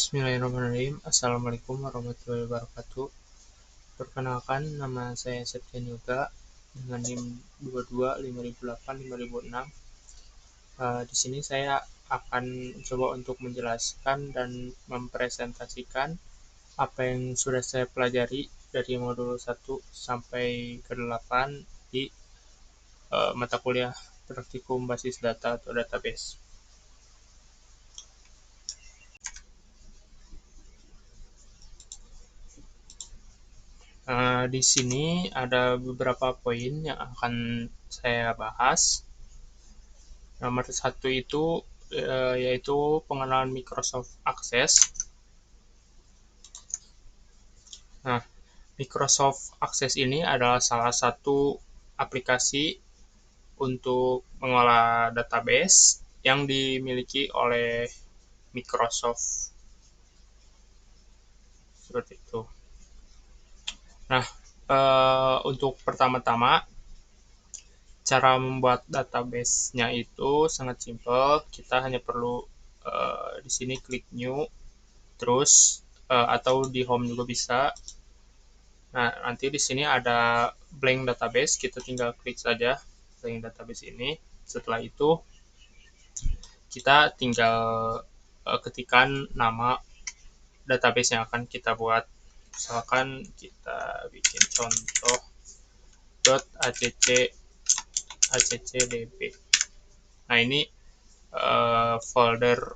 Bismillahirrahmanirrahim. Assalamualaikum warahmatullahi wabarakatuh. Perkenalkan, nama saya Septian Yoga dengan NIM 2250085006. Di sini saya akan coba untuk menjelaskan dan mempresentasikan apa yang sudah saya pelajari dari modul 1 sampai ke 8 di mata kuliah praktikum basis data atau database. Di sini ada beberapa poin yang akan saya bahas. Nomor satu itu yaitu pengenalan Microsoft Access. Nah, Microsoft Access ini adalah salah satu aplikasi untuk mengolah database yang dimiliki oleh Microsoft. Seperti itu. Nah, untuk pertama-tama, cara membuat database-nya itu sangat simpel. Kita hanya perlu di sini klik new, terus atau di home juga bisa. Nah, nanti di sini ada blank database, kita tinggal klik saja blank database ini. Setelah itu kita tinggal ketikkan nama database yang akan kita buat. Misalkan kita bikin contoh .accdb. Nah, ini folder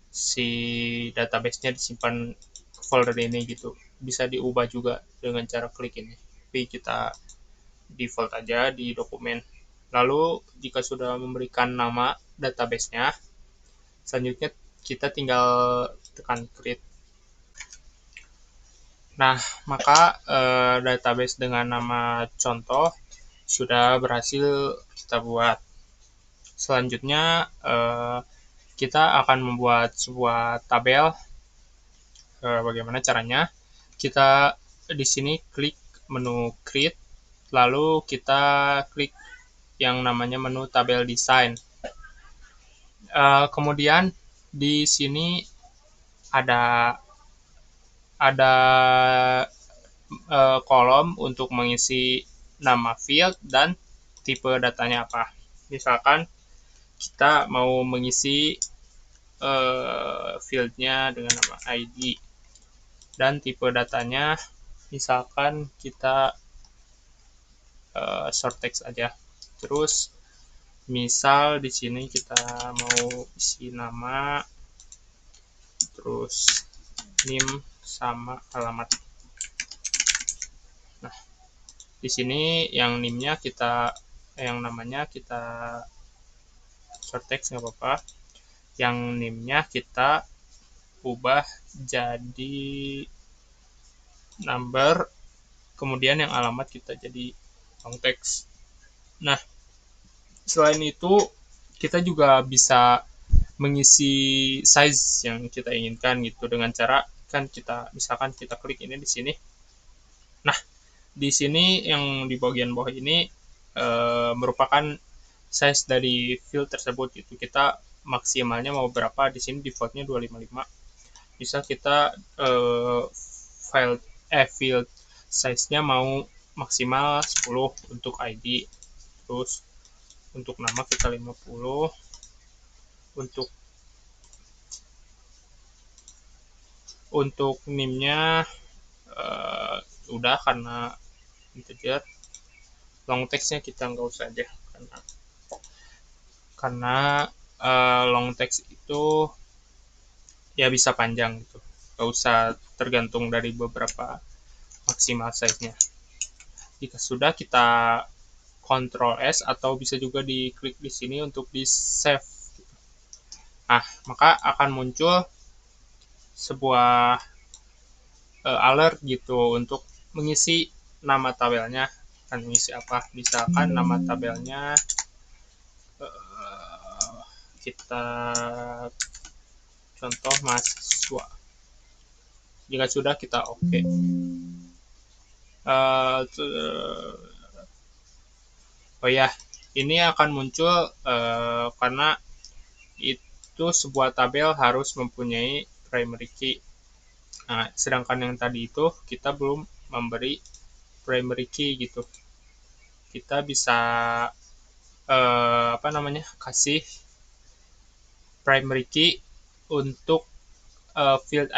si database-nya disimpan ke folder ini gitu. Bisa diubah juga dengan cara klik ini. Tapi kita default aja di dokumen. Lalu jika sudah memberikan nama database-nya, selanjutnya kita tinggal tekan create. Nah, maka database dengan nama contoh sudah berhasil kita buat. Selanjutnya kita akan membuat sebuah tabel. Bagaimana caranya? Kita di sini klik menu create, lalu kita klik yang namanya menu tabel design. Kemudian di sini ada kolom untuk mengisi nama field dan tipe datanya apa. Misalkan kita mau mengisi fieldnya dengan nama ID dan tipe datanya misalkan kita short text aja. Terus misal di sini kita mau isi nama, terus NIM sama alamat. Nah, di sini yang NIM-nya yang namanya kita short text nggak apa-apa. Yang NIM-nya kita ubah jadi number, kemudian yang alamat kita jadi long text. Nah, selain itu kita juga bisa mengisi size yang kita inginkan gitu dengan cara kan kita misalkan kita klik ini di sini. Nah, di sini yang di bagian bawah ini merupakan size dari field tersebut itu. Kita maksimalnya mau berapa, di sini defaultnya 255. Bisa kita field size-nya mau maksimal 10 untuk ID. Terus untuk nama kita 50. Untuk NIM-nya udah karena integer. Long text-nya kita nggak usah aja karena long text itu ya bisa panjang gitu, nggak usah tergantung dari beberapa maksimal size-nya. Jika sudah, kita Ctrl S atau bisa juga diklik di sini untuk di save. Nah, maka akan muncul sebuah alert gitu untuk mengisi nama tabelnya. Akan mengisi apa? Misalkan nama tabelnya kita contoh mahasiswa. Jika sudah, kita oke. Oh ya, ini akan muncul karena itu sebuah tabel harus mempunyai primary key. Nah, sedangkan yang tadi itu kita belum memberi primary key gitu. Kita bisa kasih primary key untuk field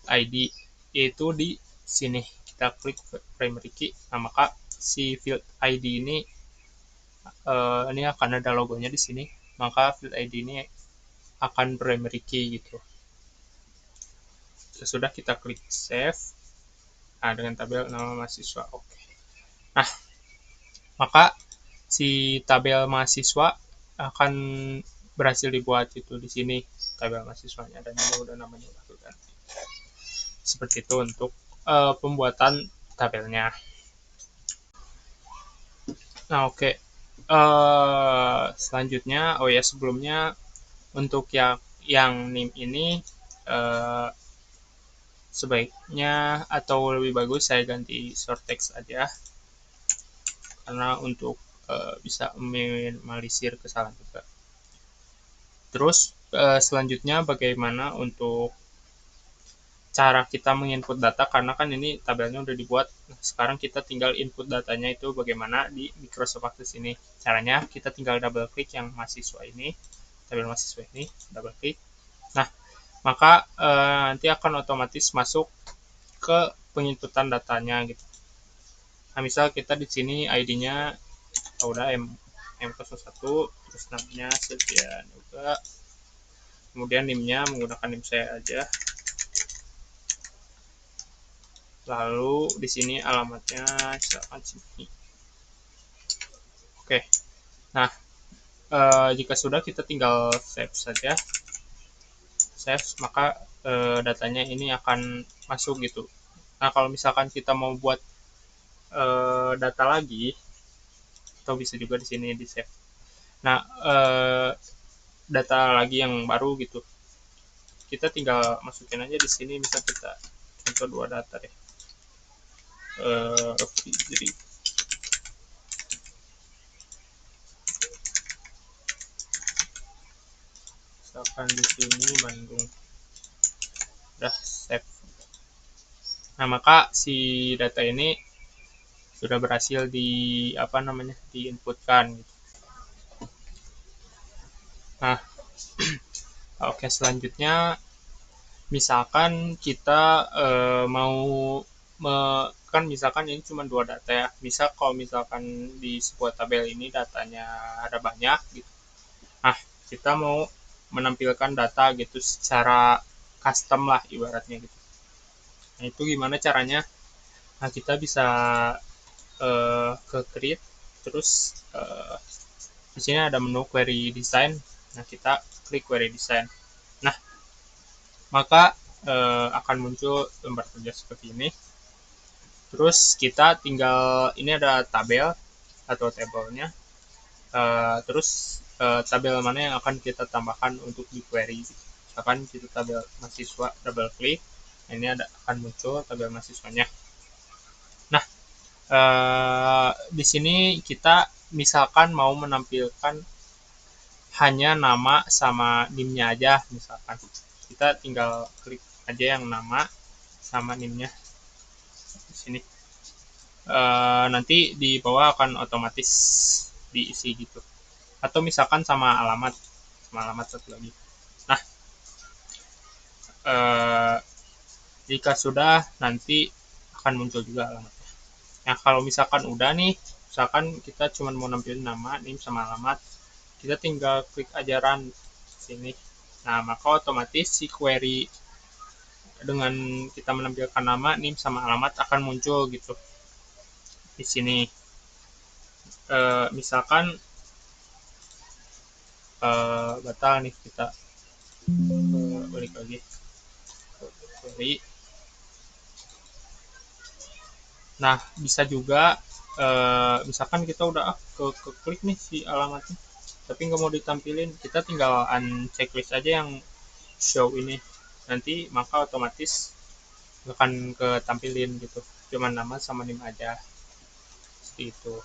ID, yaitu di sini kita klik primary key. Nah, maka si field ID ini akan ada logonya di sini, maka field ID ini akan primary key gitu. Sesudah kita klik save, nah dengan tabel nama mahasiswa, oke. Nah, maka si tabel mahasiswa akan berhasil dibuat itu di sini tabel mahasiswanya, dan ini udah namanya udah ganti. Seperti itu untuk pembuatan tabelnya. Nah, oke. Selanjutnya, sebelumnya untuk yang NIM ini sebaiknya atau lebih bagus saya ganti short text aja, karena untuk bisa meminimalisir kesalahan juga. Terus selanjutnya bagaimana untuk cara kita menginput data, karena kan ini tabelnya udah dibuat. Nah, sekarang kita tinggal input datanya itu bagaimana di Microsoft Access ini. Caranya kita tinggal double klik yang mahasiswa ini, tabel mahasiswa ini, double klik. Nah, maka nanti akan otomatis masuk ke penginputan datanya gitu. Nah, misal kita di sini ID-nya udah M01, terus namanya Silvian juga. Kemudian NIM-nya menggunakan NIM saya aja. Lalu di sini alamatnya silakan sini. Oke. Nah, jika sudah kita tinggal save saja. Save, maka datanya ini akan masuk gitu. Nah, kalau misalkan kita mau buat data lagi, atau bisa juga di sini di save. Nah, data lagi yang baru gitu, kita tinggal masukin aja di sini. Misal kita contoh 2 data deh. Jadi misalkan di sini Bandung, udah save. Nah, maka si data ini sudah berhasil diinputkan gitu. Nah, oke, selanjutnya misalkan kita kan misalkan ini cuma 2 data ya. Kalau misalkan di sebuah tabel ini datanya ada banyak gitu. Nah, kita mau menampilkan data gitu secara custom lah ibaratnya gitu. Nah, itu gimana caranya? Nah, kita bisa ke create, terus di sini ada menu query design. Nah, kita klik query design. Nah, maka akan muncul lembar kerja seperti ini. Terus kita tinggal, ini ada tabel atau tabelnya. Terus tabel mana yang akan kita tambahkan untuk di query. Misalkan kita tabel mahasiswa, double klik. Nah, ini akan muncul tabel mahasiswanya. Nah, di sini kita misalkan mau menampilkan hanya nama sama NIM-nya aja, misalkan kita tinggal klik aja yang nama sama NIM-nya di sini. Nanti di bawah akan otomatis diisi gitu, atau misalkan sama alamat satu lagi. Nah, jika sudah, nanti akan muncul juga alamatnya. Nah, kalau misalkan udah nih, misalkan kita cuma mau nampilin nama, NIM sama alamat, kita tinggal klik aja run sini. Nah, maka otomatis si query dengan kita menampilkan nama, NIM sama alamat akan muncul gitu di sini. Misalkan batal nih, kita balik lagi query. Nah, bisa juga misalkan kita udah ke klik nih si alamatnya, tapi nggak mau ditampilin, kita tinggal unchecklist aja yang show ini. Nanti maka otomatis akan ketampilin gitu, cuman nama sama NIM aja, seperti itu.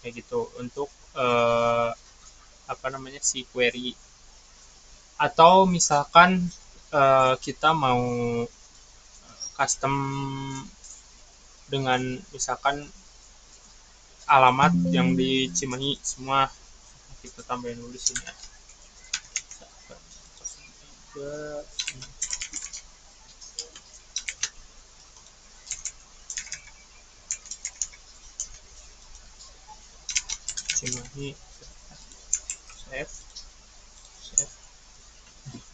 Kayak gitu untuk si query. Atau misalkan kita mau custom dengan misalkan alamat yang di Cimahi semua, kita tambahin dulu di sini ya. Cimahi, save,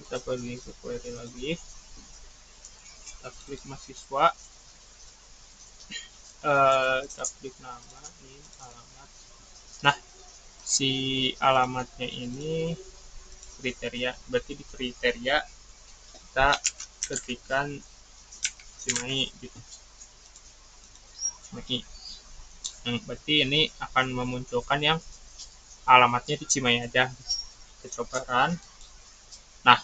kita pergi ke query lagi, kita klik mahasiswa, kita klik nama, ini alamat. Nah, si alamatnya ini kriteria, berarti di kriteria kita ketikkan Cimahi gitu, Cimahi. Berarti ini akan memunculkan yang alamatnya di Cimahi aja. Kita coba run. Nah,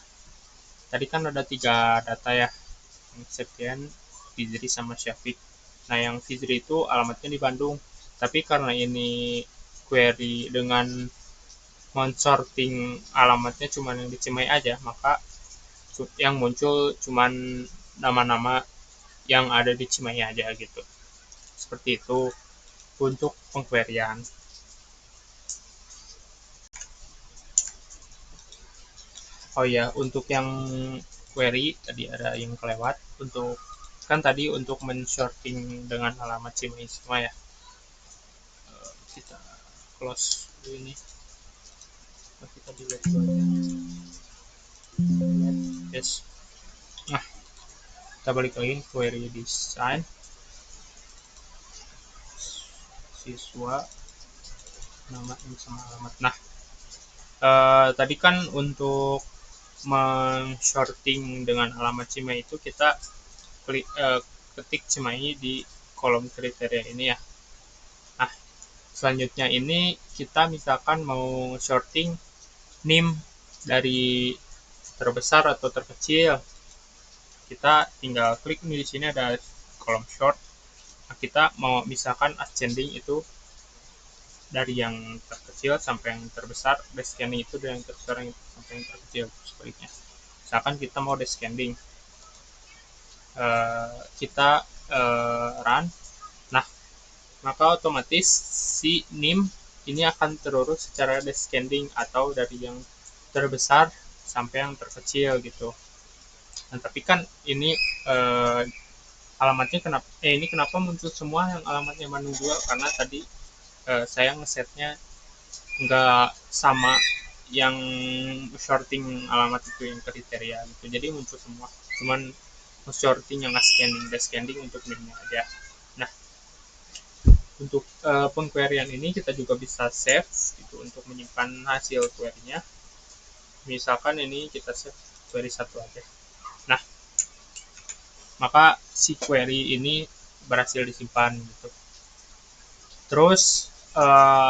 tadi kan ada 3 data ya, yang Septian, Fizri sama Syafiq. Nah, yang Fizri itu alamatnya di Bandung, tapi karena ini query dengan men-sorting alamatnya cuma yang di Cimahi aja, maka yang muncul cuma nama-nama yang ada di Cimahi aja gitu. Seperti itu untuk pengqueryan. Oh ya, untuk yang query tadi ada yang kelewat. Untuk kan tadi untuk men-sorting dengan alamat Cimahi semua ya. Kita close dulu ini. Kita delete dulu aja. Yes. Nah, kita balik lagi query design. Siswa, nama sama alamat. Nah, tadi kan untuk men-sorting dengan alamat Cimahi itu kita ketik Cimahi di kolom kriteria ini ya. Nah, selanjutnya ini kita misalkan mau sorting NIM dari terbesar atau terkecil. Kita tinggal klik di sini ada kolom sort. Nah, kita mau misalkan ascending itu dari yang terkecil sampai yang terbesar, descending itu dari yang terbesar sampai yang terkecil, sebaliknya. Misalkan kita mau descending, kita run. Nah, maka otomatis si NIM ini akan terurus secara descending atau dari yang terbesar sampai yang terkecil gitu. Nah, tapi kan ini alamatnya kenapa muncul semua yang alamatnya Bandung 2, karena tadi saya ngesetnya nggak sama yang sorting alamat itu yang kriteria gitu, jadi muncul semua, cuman sorting yang ascending descending untuk NIM-nya aja. Nah, untuk pengqueryan ini kita juga bisa save gitu untuk menyimpan hasil query-nya. Misalkan ini kita save query 1 aja. Nah, maka si query ini berhasil disimpan gitu. Terus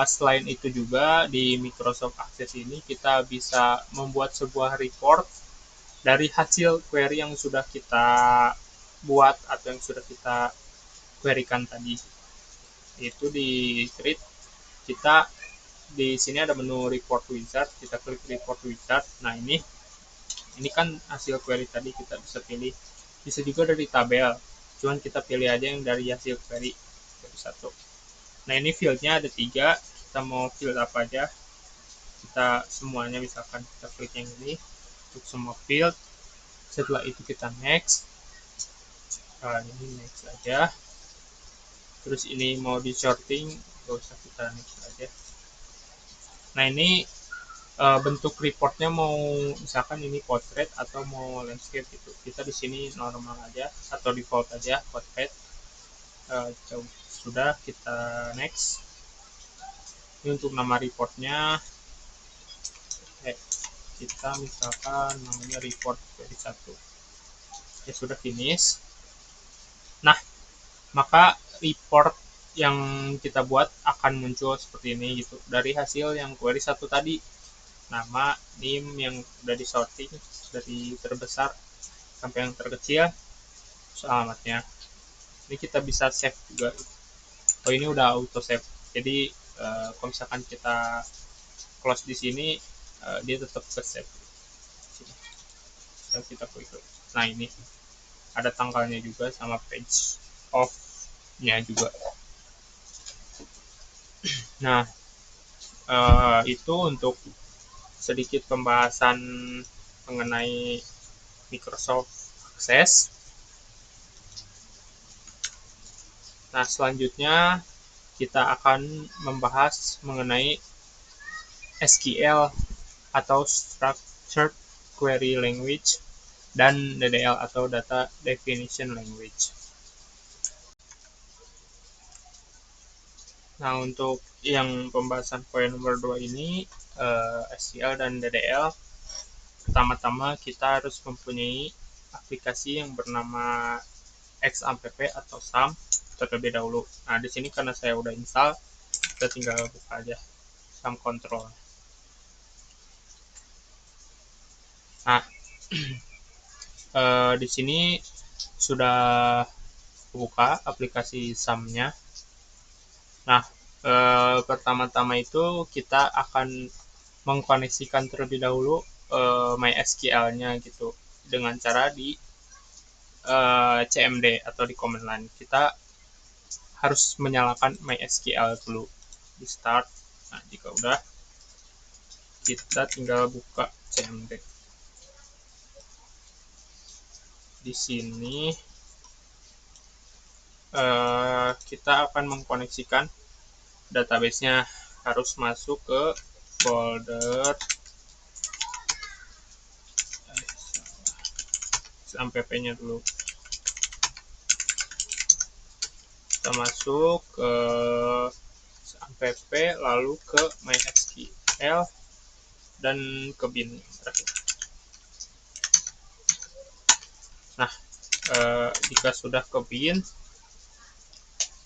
selain itu juga di Microsoft Access ini kita bisa membuat sebuah report dari hasil query yang sudah kita buat atau yang sudah kita querykan tadi. Itu di create, kita di sini ada menu report wizard, kita klik report wizard. Nah, ini kan hasil query tadi, kita bisa pilih, bisa juga dari tabel, cuman kita pilih aja yang dari hasil query dari 1. Nah, ini fieldnya ada 3, kita mau field apa aja, kita semuanya misalkan kita klik yang ini untuk semua field. Setelah itu kita next, ini next aja. Terus ini mau di sorting, gak usah, kita next aja. Nah, ini bentuk reportnya mau misalkan ini portrait atau mau landscape gitu, kita di sini normal aja atau default aja portrait. Sudah, kita next. Ini untuk nama reportnya kita misalkan namanya report dari 1 ya, sudah finish. Nah, maka report yang kita buat akan muncul seperti ini gitu, dari hasil yang query 1 tadi, nama, NIM yang udah di sorting dari terbesar sampai yang terkecil, alamatnya. Ini kita bisa save juga. Oh, ini udah auto save, jadi kalau misalkan kita close di sini, dia tetap ke save. Kita klik. Nah, ini ada tanggalnya juga sama page off-nya juga. Nah, itu untuk sedikit pembahasan mengenai Microsoft Access. Nah, selanjutnya kita akan membahas mengenai SQL atau Structured Query Language dan DDL atau Data Definition Language. Nah, untuk yang pembahasan poin nomor 2 ini, SQL dan DDL, pertama-tama kita harus mempunyai aplikasi yang bernama XAMPP atau SAM terlebih dahulu. Nah, di sini karena saya udah install, kita tinggal buka aja SAM Control. Nah, di sini sudah buka aplikasi SAM-nya. Nah, pertama-tama itu kita akan mengkoneksikan terlebih dahulu MySQL-nya gitu dengan cara di CMD atau di command line. Kita harus menyalakan MySQL dulu di start. Nah, jika udah, kita tinggal buka CMD. Di sini kita akan mengkoneksikan database-nya, harus masuk ke folder XAMPP-nya dulu. Kita masuk ke XAMPP, lalu ke MySQL dan ke bin terakhir. Nah, jika sudah ke bin,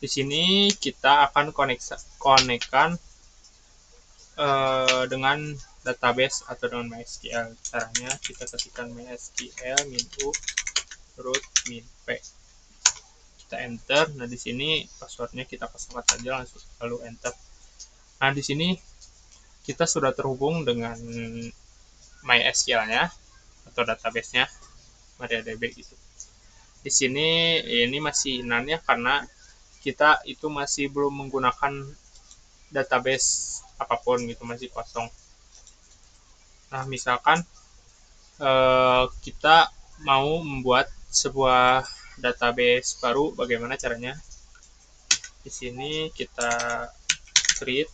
di sini kita akan konekkan dengan database atau dengan MySQL. Caranya kita ketikkan MySQL min.u root min.p. Kita enter. Nah, di sini passwordnya kita kosongkan saja, lalu enter. Nah, di sini kita sudah terhubung dengan MySQL-nya atau database-nya MariaDB gitu. Di sini ini masih none ya, karena kita itu masih belum menggunakan database apapun gitu, masih kosong. Nah, misalkan kita mau membuat sebuah database baru, bagaimana caranya? Di sini kita create,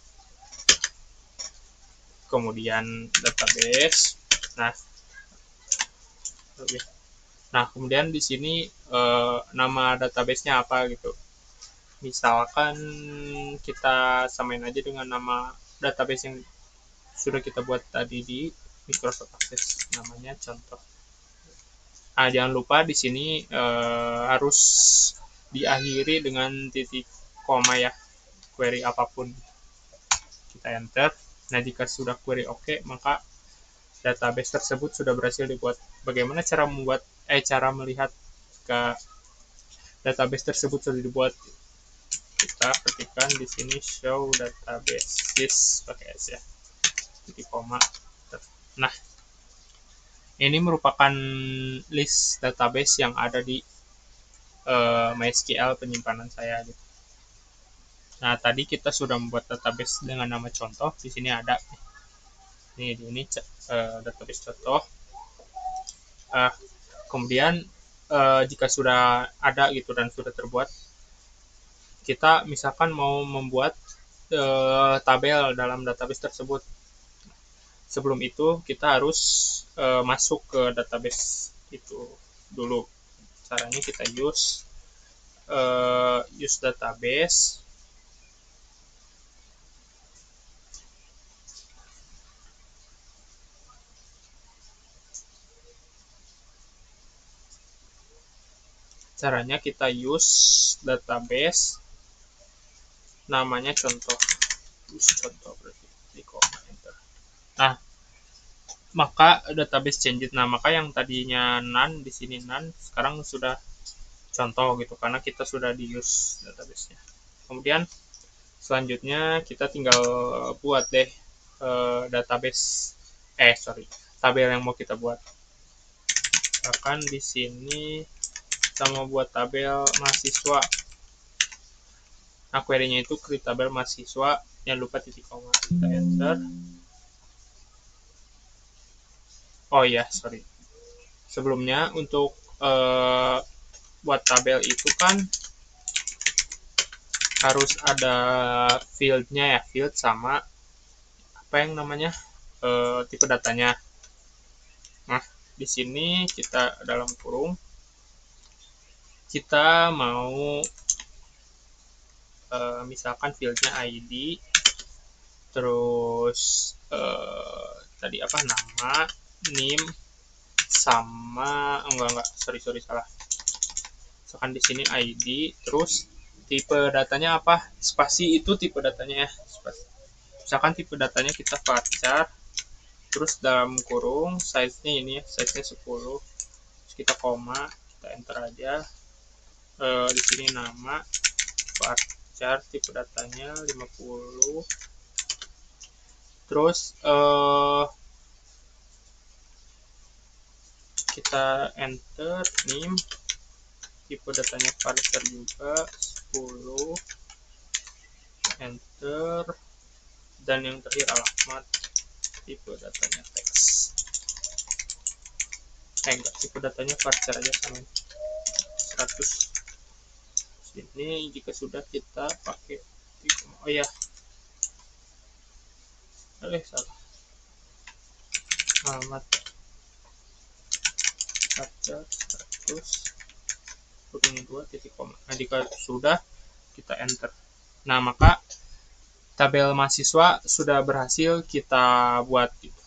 kemudian database. Nah, kemudian di sini nama database-nya apa gitu. Misalkan kita samain aja dengan nama database yang sudah kita buat tadi di Microsoft Access, namanya contoh. Nah, jangan lupa di sini harus diakhiri dengan titik koma ya, query apapun. Kita enter. Nah, jika sudah query oke, maka database tersebut sudah berhasil dibuat. Bagaimana cara melihat ke database tersebut sudah dibuat? Kita ketikkan di sini show databases pakai S ya, titik koma. Nah, ini merupakan list database yang ada di MySQL penyimpanan saya gitu. Nah, tadi kita sudah membuat database dengan nama contoh. Di sini ada ini database contoh. Kemudian jika sudah ada gitu dan sudah terbuat, kita misalkan mau membuat tabel dalam database tersebut. Sebelum itu kita harus masuk ke database itu dulu. Caranya kita use database. Caranya kita use database, namanya contoh. Use contoh berarti di koma enter. Nah, maka database changed. Nah, maka yang tadinya none di sini none, sekarang sudah contoh gitu, karena kita sudah di use database-nya. Kemudian selanjutnya kita tinggal buat deh database tabel yang mau kita buat. Misalkan di sini kita mau buat tabel mahasiswa. Nah, query-nya itu create tabel mahasiswa, jangan lupa titik koma. Kita enter. Oh iya, sorry. Sebelumnya untuk buat tabel itu kan harus ada field-nya ya, field sama apa yang namanya tipe datanya. Nah, di sini kita dalam kurung kita mau misalkan fieldnya ID, terus tadi apa, nama, name, sama enggak sorry salah. Misalkan di sini ID, terus tipe datanya apa, spasi itu tipe datanya ya, spasi. Misalkan tipe datanya kita varchar, terus dalam kurung size-nya ini ya, size-nya 10, terus kita koma, kita enter aja. Di sini nama, varchar tipe datanya 50, terus kita enter name, tipe datanya varchar juga 10, enter, dan yang terakhir alamat, tipe datanya teks. Enggak, tipe datanya varchar aja sama 100. Sini jika sudah kita pakai oh ya, salah, alamat varchar 100 kurung 2 titik koma. Nah, jika sudah kita enter. Nah, maka tabel mahasiswa sudah berhasil kita buat gitu.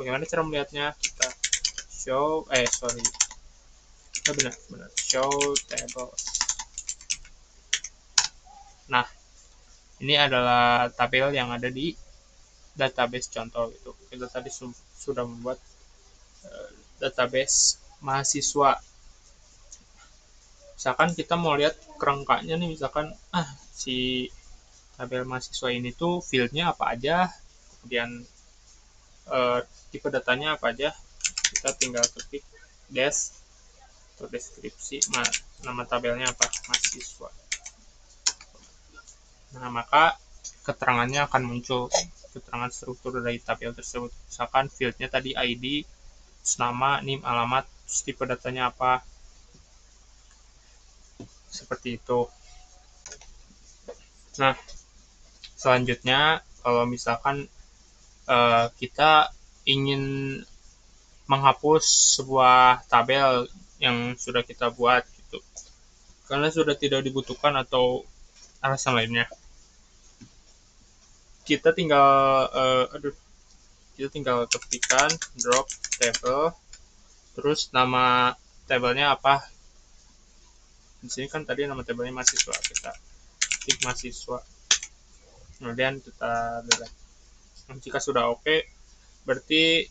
Bagaimana cara melihatnya? Kita show benar show tables. Nah, ini adalah tabel yang ada di database contoh itu. Kita tadi sudah membuat database mahasiswa. Misalkan kita mau lihat kerangkanya nih, misalkan si tabel mahasiswa ini tuh fieldnya apa aja, kemudian tipe datanya apa aja, kita tinggal ketik des atau deskripsi nama tabelnya apa, mahasiswa. Nah, maka keterangannya akan muncul, keterangan struktur dari tabel tersebut. Misalkan fieldnya tadi ID, nama, name, alamat, tipe datanya apa, seperti itu. Nah, selanjutnya kalau misalkan kita ingin menghapus sebuah tabel yang sudah kita buat gitu, karena sudah tidak dibutuhkan atau alasan lainnya, kita tinggal ketikkan drop table, terus nama tabelnya apa. Di sini kan tadi nama tabelnya mahasiswa, kita ketik mahasiswa, kemudian kita delete. Jika sudah oke, berarti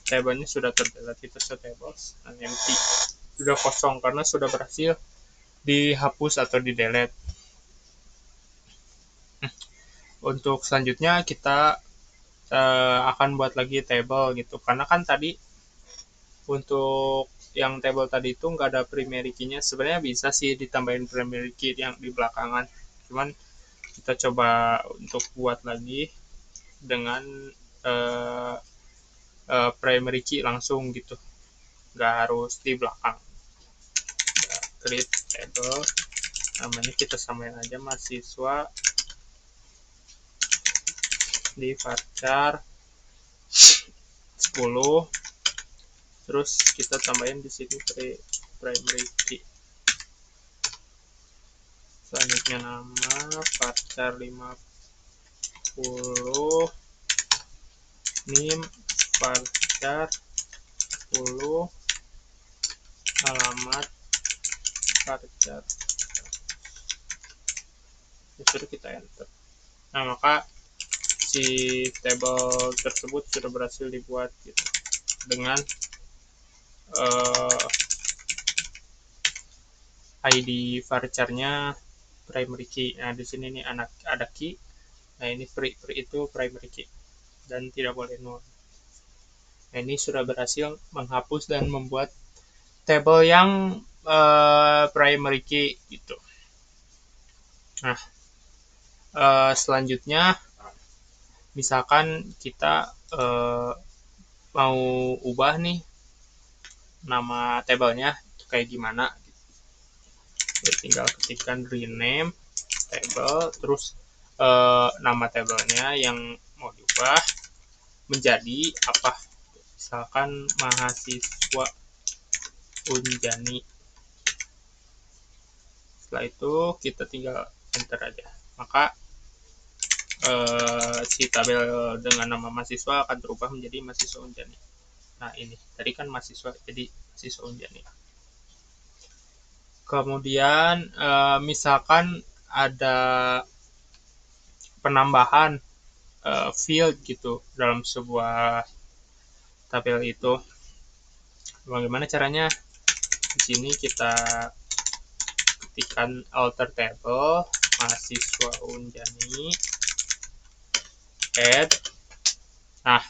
tabelnya sudah terdelete. Kita show tables dan empty, sudah kosong karena sudah berhasil dihapus atau di delete. Untuk selanjutnya kita akan buat lagi table gitu, karena kan tadi untuk yang table tadi itu nggak ada primary key-nya. Sebenarnya bisa sih ditambahin primary key yang di belakangan, cuman kita coba untuk buat lagi dengan primary key langsung gitu, nggak harus di belakang. Create table, namanya kita samain aja mahasiswa di varchar 10, terus kita tambahin di sini primary key. Selanjutnya nama varchar 50, name varchar 10, alamat varchar. Sudah kita enter. Nah, maka si table tersebut sudah berhasil dibuat gitu, dengan ID varchar-nya primary key. Nah, di sini nih ada key, Nah, ini pri itu primary key dan tidak boleh null. Nah, ini sudah berhasil menghapus dan membuat table yang primary key gitu. Nah, selanjutnya misalkan kita mau ubah nih nama tabelnya kayak gimana, ya, tinggal ketikkan rename table, terus nama tabelnya yang mau diubah menjadi apa, misalkan mahasiswa Unjani. Setelah itu kita tinggal enter aja, maka si tabel dengan nama mahasiswa akan berubah menjadi mahasiswa Unjani. Nah, ini tadi kan mahasiswa, jadi mahasiswa Unjani. Kemudian misalkan ada penambahan field gitu dalam sebuah tabel itu, bagaimana caranya? Di sini kita ketikkan alter table mahasiswa Unjani add. Nah,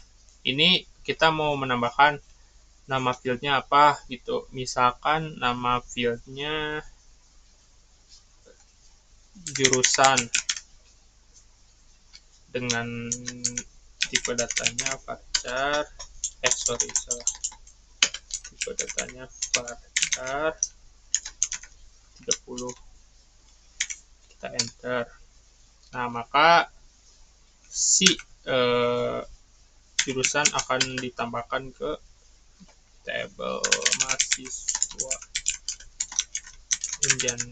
ini kita mau menambahkan nama fieldnya apa gitu, misalkan nama fieldnya jurusan dengan tipe datanya varchar, salah, tipe datanya varchar 30, kita enter. Nah, maka si jurusan akan ditambahkan ke tabel mahasiswa Unjani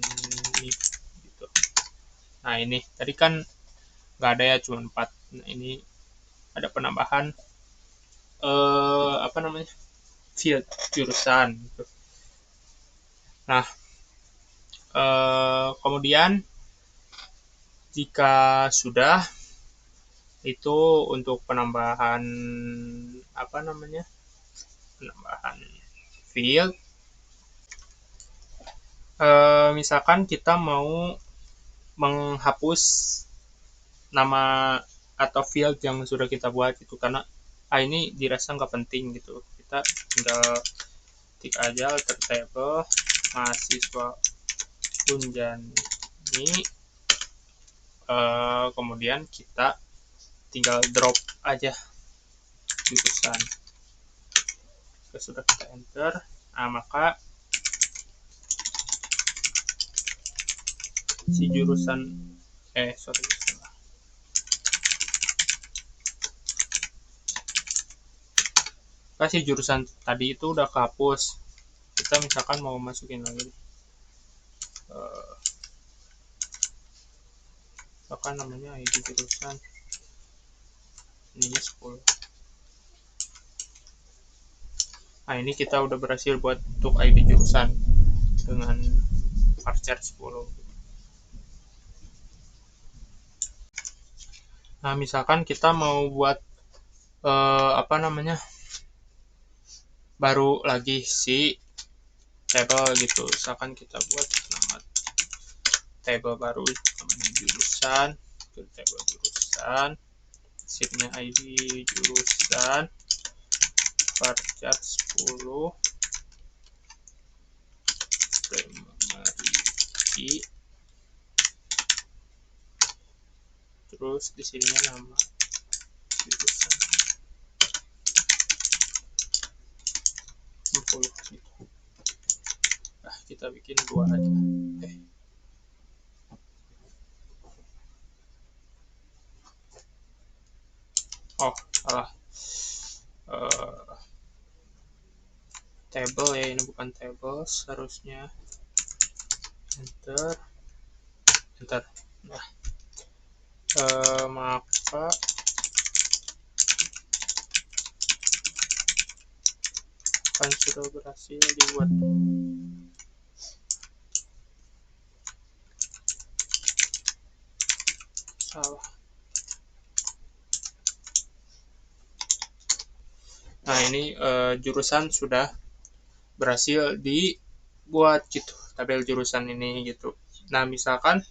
gitu. Nah, ini tadi kan nggak ada ya, cuma 4. Nah, ini ada penambahan apa namanya, field jurusan gitu. Nah, kemudian jika sudah, itu untuk penambahan apa namanya, penambahan field. Misalkan kita mau menghapus nama atau field yang sudah kita buat itu, karena ini dirasa nggak penting gitu, kita tinggal ketik aja alter table mahasiswa Unjani, kemudian kita tinggal drop aja jurusan. Sudah kita enter. Nah, maka si jurusan si jurusan tadi itu udah kehapus. Kita misalkan mau masukin lagi, misalkan namanya ID jurusan, ininya 10. Nah, ini kita udah berhasil buat untuk ID jurusan dengan varchar 10. Nah, misalkan kita mau buat apa namanya, baru lagi si table gitu, misalkan kita buat nama table baru namanya jurusan, ke table jurusan, sheetnya ID jurusan varchar 10 primary key, terus di sininya nama jurusan 60 gitu. Nah, kita bikin 2 aja. Oh, salah. Table ya, ini bukan table, seharusnya enter. Nah, maka kan sudah berhasil dibuat. Salah. Nah, ini jurusan sudah berhasil dibuat gitu, tabel jurusan ini gitu. Nah, misalkan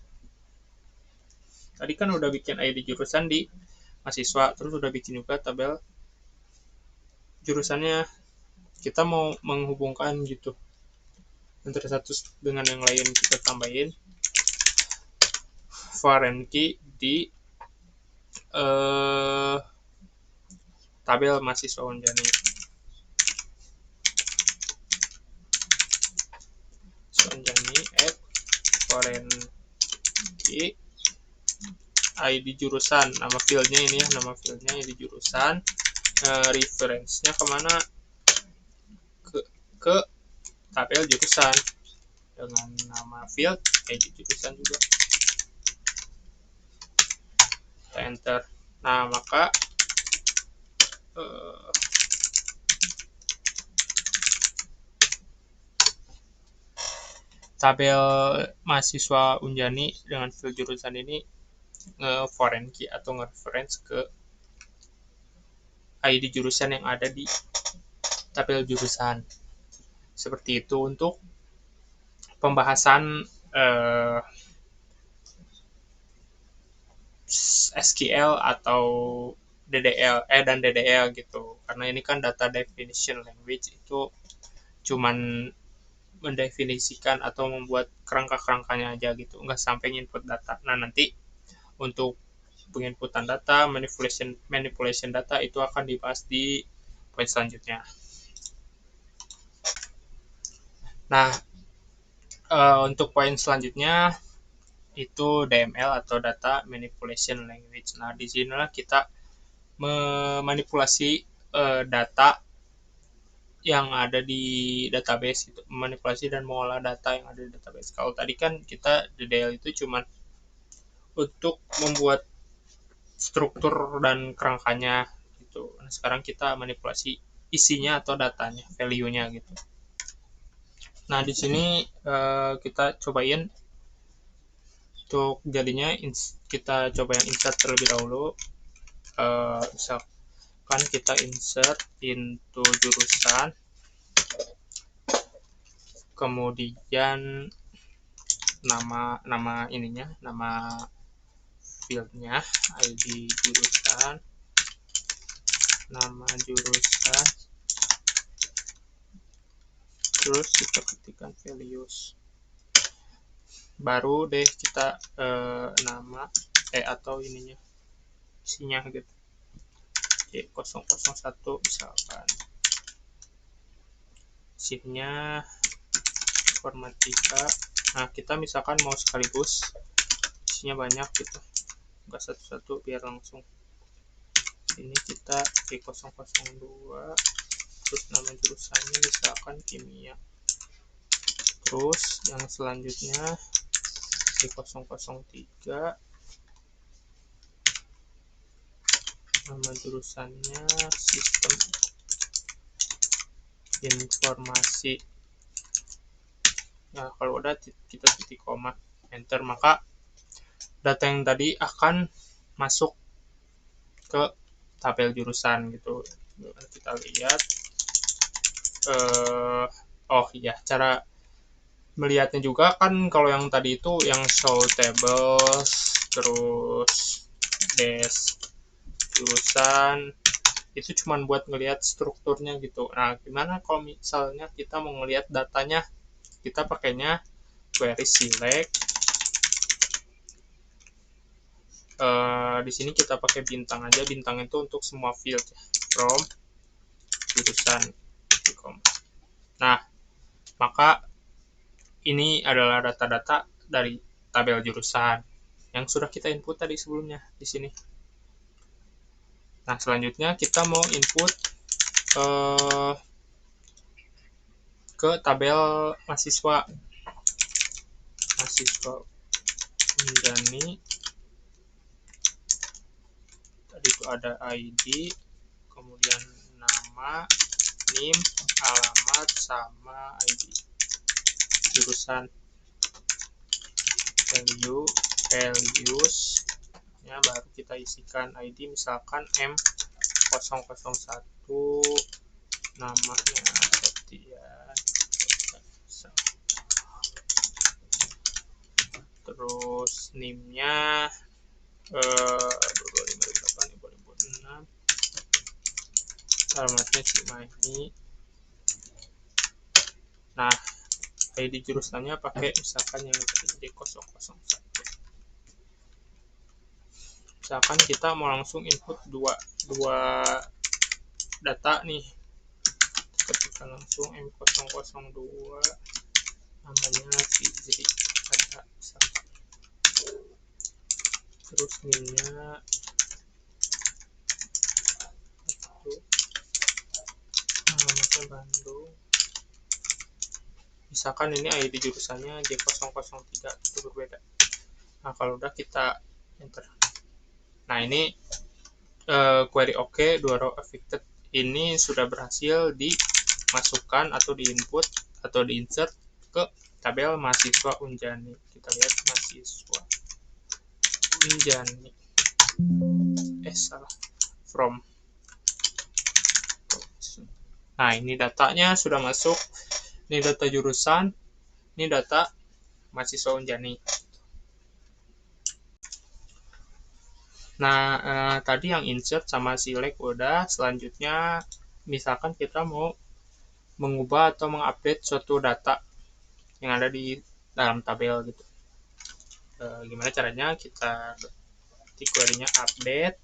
tadi kan udah bikin ID jurusan di mahasiswa, terus udah bikin juga tabel jurusannya. Kita mau menghubungkan gitu antara satu dengan yang lain, kita tambahin foreign key di tabel mahasiswa Unjani. Unjani add foreign key ID jurusan, nama fieldnya ini ya, nama fieldnya ID jurusan, reference-nya kemana, ke tabel jurusan dengan nama field ID jurusan juga. Kita enter. Nah, maka tabel mahasiswa Unjani dengan field jurusan ini foreign key atau nge-reference ke ID jurusan yang ada di tabel jurusan. Seperti itu untuk pembahasan SQL atau DDL dan DDL gitu. Karena ini kan data definition language, itu cuman mendefinisikan atau membuat kerangka-kerangkanya aja gitu, nggak sampai input data. Nah, nanti untuk penginputan data, manipulation data itu akan dibahas di poin selanjutnya. Nah, untuk poin selanjutnya itu DML atau Data Manipulation Language. Nah, di sinilah kita memanipulasi data yang ada di database, itu manipulasi dan mengolah data yang ada di database. Kalau tadi kan kita DDL itu cuma untuk membuat struktur dan kerangkanya gitu. Nah, sekarang kita manipulasi isinya atau datanya, value-nya gitu. Nah, di sini kita cobain untuk jadinya, kita coba yang insert terlebih dahulu. Misalkan kita insert into jurusan, kemudian nama ininya, nama fieldnya ID jurusan, nama jurusan, terus kita ketikkan values, baru deh kita nama atau ininya isinya gitu. Oke, 001 misalkan isinya informatika. Nah, kita misalkan mau sekaligus isinya banyak gitu, enggak satu-satu biar langsung. Ini kita di 002, terus nama jurusannya misalkan kimia. Terus yang selanjutnya di 003, nama jurusannya sistem informasi. Nah, kalau udah kita titik koma, enter, maka data yang tadi akan masuk ke tabel jurusan gitu. Kita lihat, oh iya, cara melihatnya juga kan kalau yang tadi itu yang show tables, terus des jurusan, itu cuma buat ngelihat strukturnya gitu. Nah, gimana kalau misalnya kita mau ngelihat datanya? Kita pakainya query select. Di sini kita pakai bintang aja. Bintang itu untuk semua field ya. From jurusan. Nah, maka ini adalah data-data dari tabel jurusan yang sudah kita input tadi sebelumnya di sini. Nah, selanjutnya kita mau input ke tabel mahasiswa Unjani. Tadi itu ada ID, kemudian nama, NIM, alamat, sama ID jurusan. Values ya, baru kita isikan ID, misalkan M001, namanya Septian, terus NIM-nya 2006 alamatnya Cimahi. Nah, ID jurusannya pakai misalkan yang D001. Misalkan kita mau langsung input dua data nih, ketika langsung M002 namanya Fizri ada misalkan, terus NIM-nya alamatnya Bandung, misalkan ini ID jurusannya J003 itu berbeda. Nah, kalau udah kita enter. Nah, ini query OK, 2 row affected ini sudah berhasil dimasukkan atau diinput atau diinsert ke tabel mahasiswa Unjani. Kita lihat mahasiswa Unjani. Salah. From. Nah, ini datanya sudah masuk. Ini data jurusan, ini data mahasiswa Unjani. Nah, tadi yang insert sama select udah. Selanjutnya, misalkan kita mau mengubah atau mengupdate suatu data yang ada di dalam tabel gitu. Gimana caranya? Kita di query-nya update,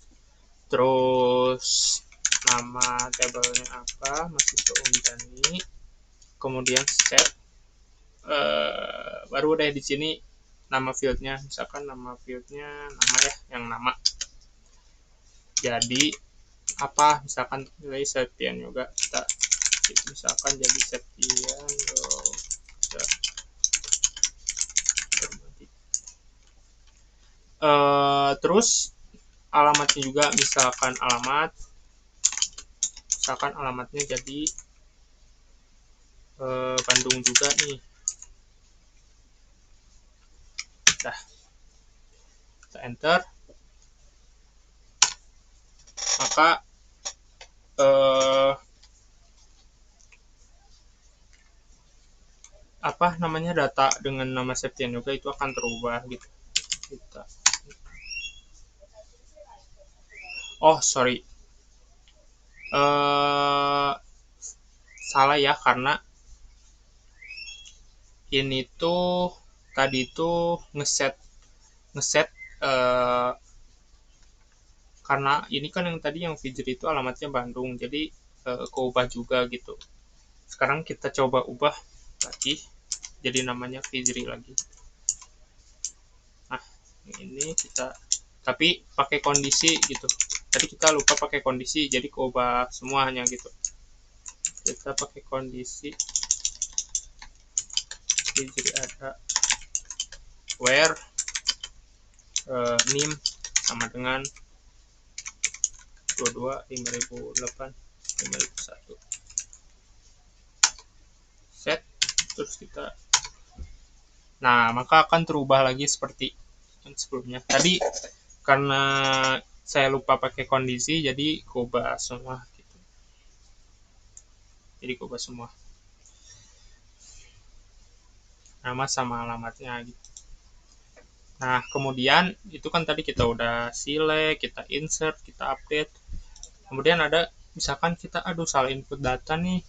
terus nama tabelnya apa, mahasiswa Unjani, kemudian set, baru deh di sini nama fieldnya, misalkan nama fieldnya nama ya, yang nama. Jadi apa, misalkan nilai Septian juga kita misalkan jadi Septian terus alamatnya juga misalkan alamatnya jadi Bandung juga nih. Dah, kita enter, maka apa namanya, data dengan nama Septian Yoga itu akan terubah gitu. Oh sorry, salah ya, karena ini tuh tadi tuh ngeset karena ini kan yang tadi yang Fijri itu alamatnya Bandung, jadi keubah juga gitu. Sekarang kita coba ubah lagi jadi namanya Fijri lagi. Nah, ini kita tapi pakai kondisi gitu. Tadi kita lupa pakai kondisi, jadi keubah semuanya gitu. Kita pakai kondisi Fijri ada where NIM sama dengan 22 5008 5001. Set, terus kita, nah maka akan terubah lagi seperti yang sebelumnya. Tadi karena saya lupa pakai kondisi, jadi keubah semua gitu. Jadi keubah semua nama sama alamatnya gitu. Nah, kemudian itu kan tadi kita udah select, kita insert, kita update. Kemudian ada misalkan kita salah input data nih,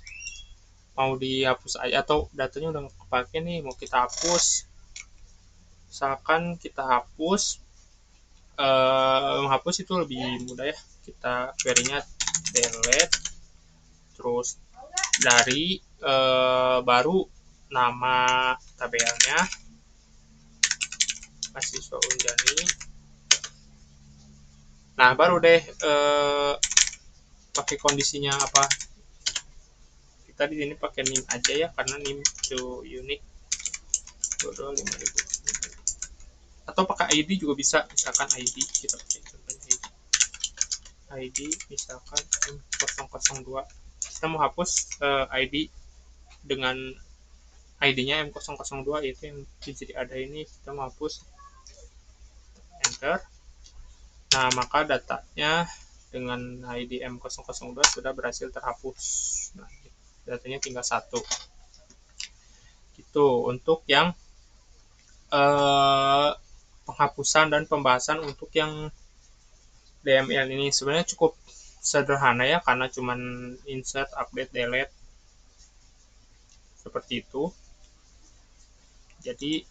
mau dihapus aja atau datanya udah nggak kepake nih, mau kita hapus. Misalkan kita hapus, menghapus itu lebih mudah ya. Kita query-nya delete, terus dari baru nama tabelnya mahasiswa Unjani. Nah, baru deh pakai kondisinya apa. Kita di sini pakai NIM aja ya, karena NIM itu unik. 5.000. Atau pakai ID juga bisa, misalkan ID kita pakai contohnya ID misalkan M002. Kita mau hapus ID dengan ID-nya M002, yaitu yang jadi ada ini, kita mau hapus, enter. Nah, maka datanya dengan ID M002 sudah berhasil terhapus. Nah, datanya tinggal 1. Gitu untuk yang penghapusan dan pembahasan untuk yang DML ini sebenarnya cukup sederhana ya, karena cuman insert, update, delete seperti itu. Jadi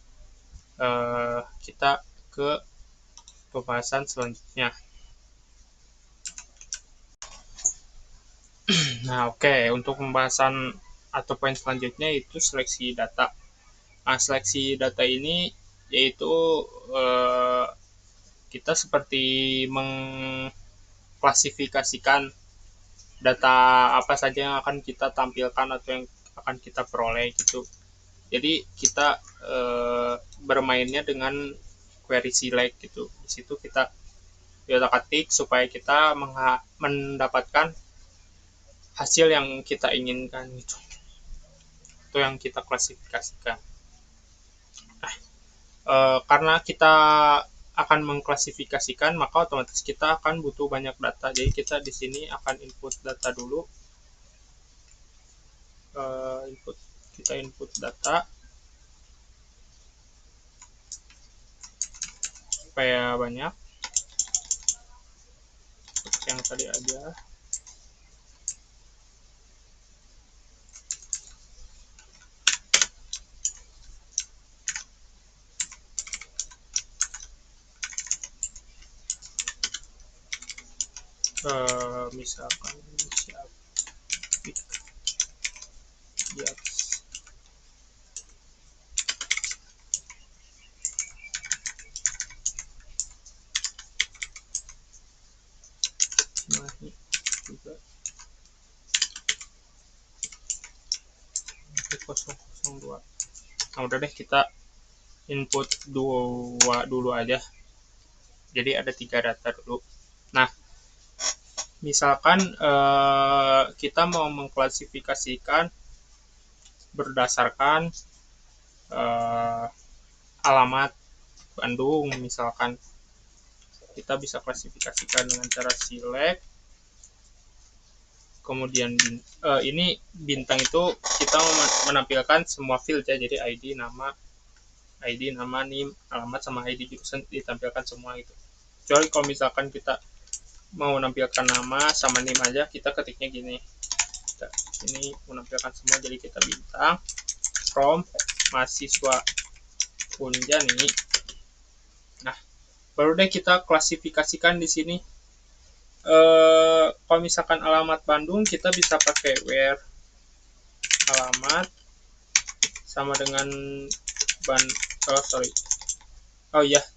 kita ke pembahasan selanjutnya. Nah, oke, untuk pembahasan atau poin selanjutnya itu seleksi data. Nah, seleksi data ini yaitu kita seperti mengklasifikasikan data apa saja yang akan kita tampilkan atau yang akan kita peroleh gitu. Jadi kita bermainnya dengan query select gitu. Di situ kita ketik supaya kita mendapatkan hasil yang kita inginkan gitu. Itu yang kita klasifikasikan. Nah, karena kita akan mengklasifikasikan, maka otomatis kita akan butuh banyak data. Jadi kita di sini akan input data dulu. Kita input data supaya banyak. Seperti yang tadi aja. Misalkan siap juga 002. Nah, udah deh, kita input 2 dulu aja. Jadi ada 3 data dulu. Nah, misalkan kita mau mengklasifikasikan berdasarkan alamat Bandung, misalkan kita bisa klasifikasikan dengan cara select, kemudian ini bintang itu kita menampilkan semua field ya, jadi ID, nama, NIM, alamat, sama ID jurusan ditampilkan semua itu. Kecuali kalau misalkan kita mau menampilkan nama sama NIM aja, kita ketiknya gini. Ini menampilkan semua, jadi kita bintang from mahasiswa Unjani. Nah, baru deh kita klasifikasikan di sini. Kalau misalkan alamat Bandung, kita bisa pakai where alamat sama dengan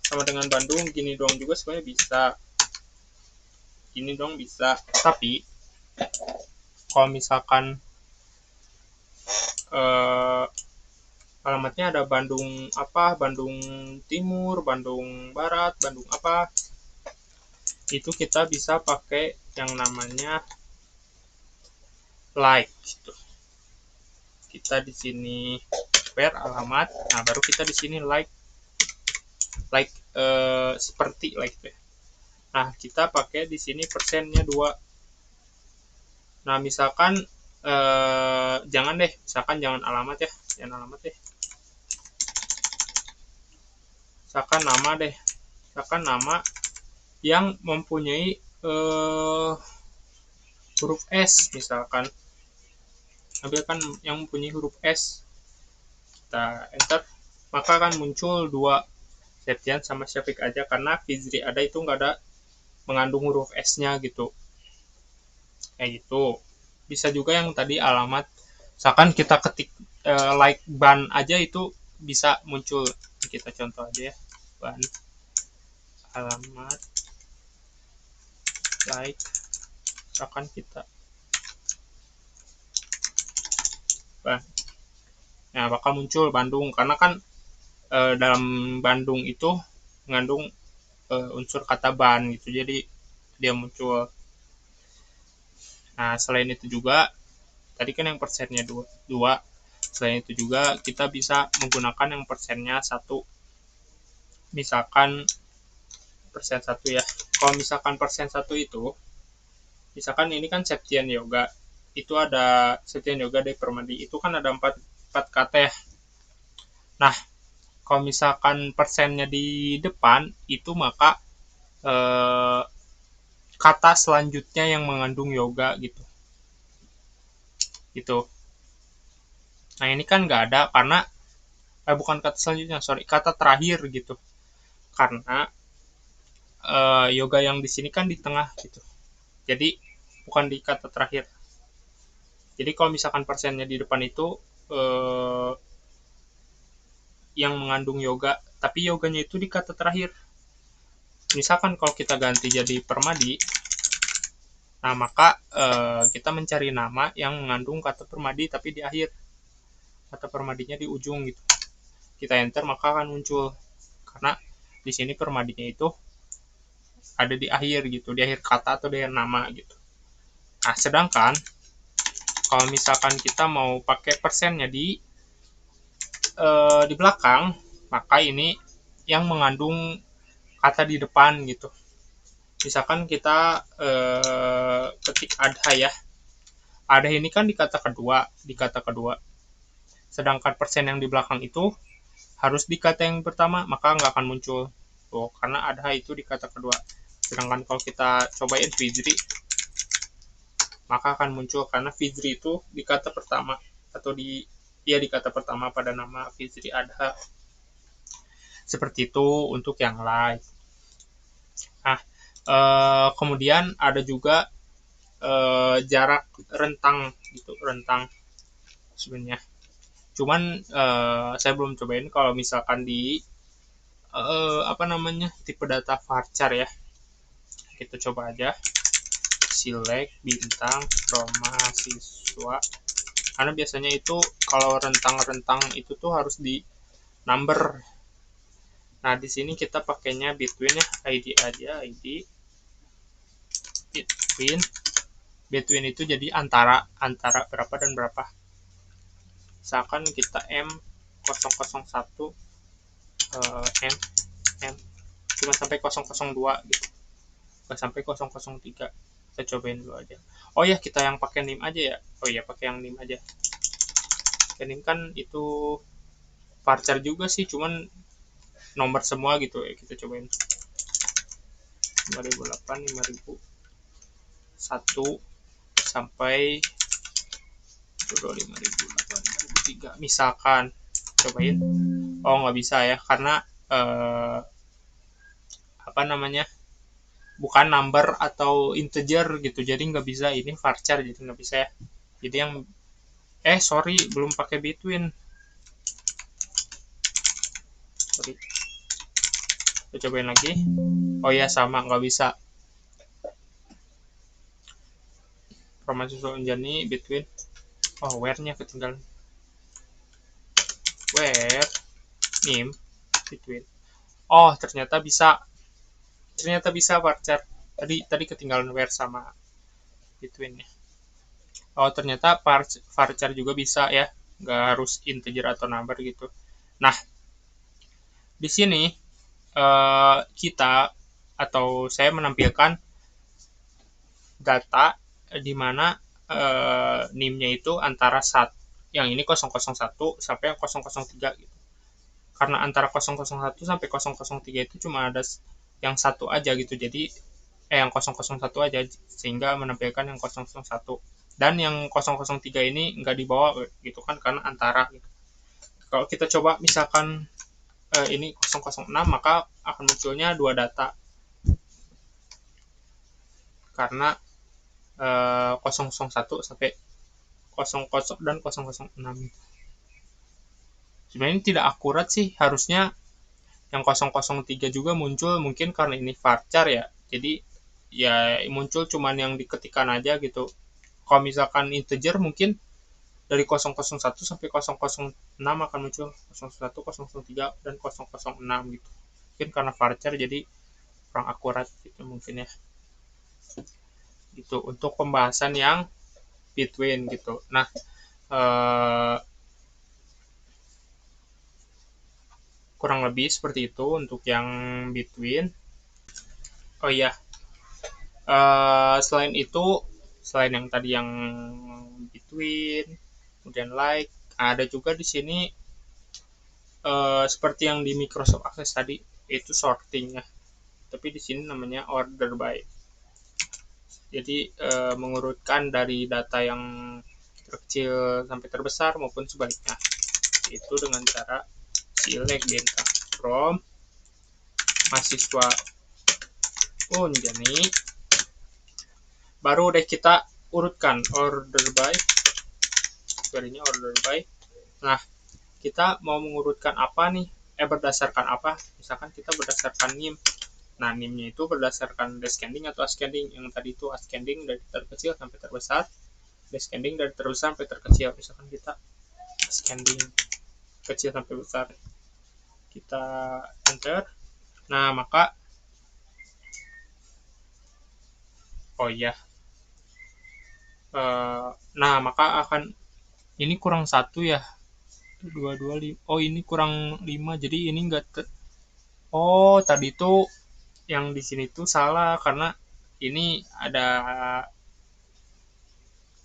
sama dengan Bandung. Gini doang juga sebenarnya bisa. Gini dong bisa. Tapi kalau misalkan alamatnya ada Bandung apa, Bandung Timur, Bandung Barat, Bandung apa, itu kita bisa pakai yang namanya like gitu. Kita di sini where alamat, nah baru kita di sini like seperti like deh. Nah, kita pakai di sini persennya 2. Nah, misalkan jangan alamat ya, jangan alamat deh. Misalkan nama deh. Misalkan nama yang mempunyai huruf S misalkan. Ambilkan yang mempunyai huruf S. Kita enter, maka akan muncul 2, Septian sama Syafiq aja, karena Fizri ada itu nggak ada mengandung huruf S-nya gitu. Kayak gitu. Bisa juga yang tadi alamat, misalkan kita ketik like ban aja itu bisa muncul. Kita contoh aja ya, ban alamat like, misalkan kita ban, nah bakal muncul Bandung, karena kan dalam Bandung itu mengandung unsur kata ban gitu, jadi dia muncul. Nah, selain itu juga tadi kan yang persennya 2. Selain itu juga kita bisa menggunakan yang persennya 1. Misalkan persen 1 ya. Kalau misalkan persen 1 itu, misalkan ini kan Septian Yoga, itu ada Septian Yoga dari Permadi, itu kan ada 4 kata ya. Nah, Kalau misalkan persennya di depan itu, maka eh, kata selanjutnya yang mengandung yoga gitu. Gitu. Nah, ini kan nggak ada karena bukan kata selanjutnya, sorry, kata terakhir gitu. Karena yoga yang di sini kan di tengah gitu. Jadi bukan di kata terakhir. Jadi kalau misalkan persennya di depan itu eh, yang mengandung yoga, tapi yoganya itu di kata terakhir. Misalkan kalau kita ganti jadi permadi, nah maka kita mencari nama yang mengandung kata permadi tapi di akhir. Kata permadinya di ujung gitu. Kita enter maka akan muncul. Karena di sini permadinya itu ada di akhir gitu, di akhir kata atau di akhir nama gitu. Nah, sedangkan kalau misalkan kita mau pakai persennya di belakang, maka ini yang mengandung kata di depan gitu. Misalkan kita ketik ada ya, ada ini kan di kata kedua. Sedangkan persen yang di belakang itu harus di kata yang pertama, maka nggak akan muncul. Tuh, karena ada itu di kata kedua. Sedangkan kalau kita cobain Fijri, maka akan muncul karena Fijri itu di kata pertama atau di kata pertama pada nama Fijri ada. Seperti itu untuk yang live. Nah, kemudian ada juga jarak rentang gitu, rentang sebenarnya. Cuman saya belum cobain kalau misalkan di apa namanya, tipe data varchar ya. Kita coba aja select bintang mahasiswa, karena biasanya itu kalau rentang-rentang itu tuh harus di number. Nah, di sini kita pakainya between ya, ID aja, ID between itu jadi antara berapa dan berapa. Misalkan kita M001 M cuma sampai 002 gitu, nggak sampai 003. Kita cobain dulu aja. Oh ya, kita yang pakai nim aja ya. Oh iya, pakai yang nim aja. Nim kan itu varchar juga sih, cuman nomor semua gitu ya. Kita cobain 5008 5001 sampai 25008 5003 misalkan. Cobain. Oh, nggak bisa ya, karena apa namanya, bukan number atau integer gitu, jadi nggak bisa. Ini varchar jadi nggak bisa ya. Jadi yang sorry, belum pakai between, sorry. Kita cobain lagi. Oh ya, sama, nggak bisa. Mahasiswa Unjani between. Oh, where-nya ketinggalan. Where name between. Oh, ternyata bisa. Ternyata bisa varchar. Tadi ketinggalan where sama between-nya. Oh, ternyata varchar juga bisa ya. Nggak harus integer atau number gitu. Nah, di sini kita atau saya menampilkan data di mana NIM-nya itu antara yang ini 001 sampai yang 003 gitu. Karena antara 001 sampai 003 itu cuma ada yang satu aja gitu. Jadi yang 001 aja, sehingga menampilkan yang 001. Dan yang 003 ini nggak dibawa gitu kan, karena antara gitu. Kalau kita coba misalkan ini 006, maka akan munculnya dua data. Karena 001 sampai 00 dan 006. Sebenarnya ini tidak akurat sih, harusnya yang 003 juga muncul, mungkin karena ini varchar ya. Jadi ya muncul cuman yang diketikan aja gitu. Kalau misalkan integer mungkin dari 001 sampai 006 akan muncul 01, 003 dan 006 gitu. Mungkin karena varchar jadi kurang akurat gitu mungkin ya. Gitu untuk pembahasan yang between gitu. Nah, kurang lebih seperti itu untuk yang between. Oh iya, selain itu, selain yang tadi yang between, kemudian like, ada juga di sini seperti yang di Microsoft Access tadi, itu sorting ya. Tapi di sini namanya order by. Jadi mengurutkan dari data yang terkecil sampai terbesar maupun sebaliknya. Itu dengan cara select bintang from mahasiswa Unjani. Baru deh kita urutkan order by. Ini order by. Nah, kita mau mengurutkan apa nih? Berdasarkan apa? Misalkan kita berdasarkan NIM. Nah, NIM-nya itu berdasarkan descending atau ascending. Yang tadi itu ascending dari terkecil sampai terbesar, descending dari terbesar sampai terkecil. Misalkan kita ascending kecil sampai besar, kita enter. Nah, maka nah maka akan ini kurang satu ya, 225. Oh, ini kurang 5, jadi ini enggak tadi tuh yang di sini tuh salah karena ini ada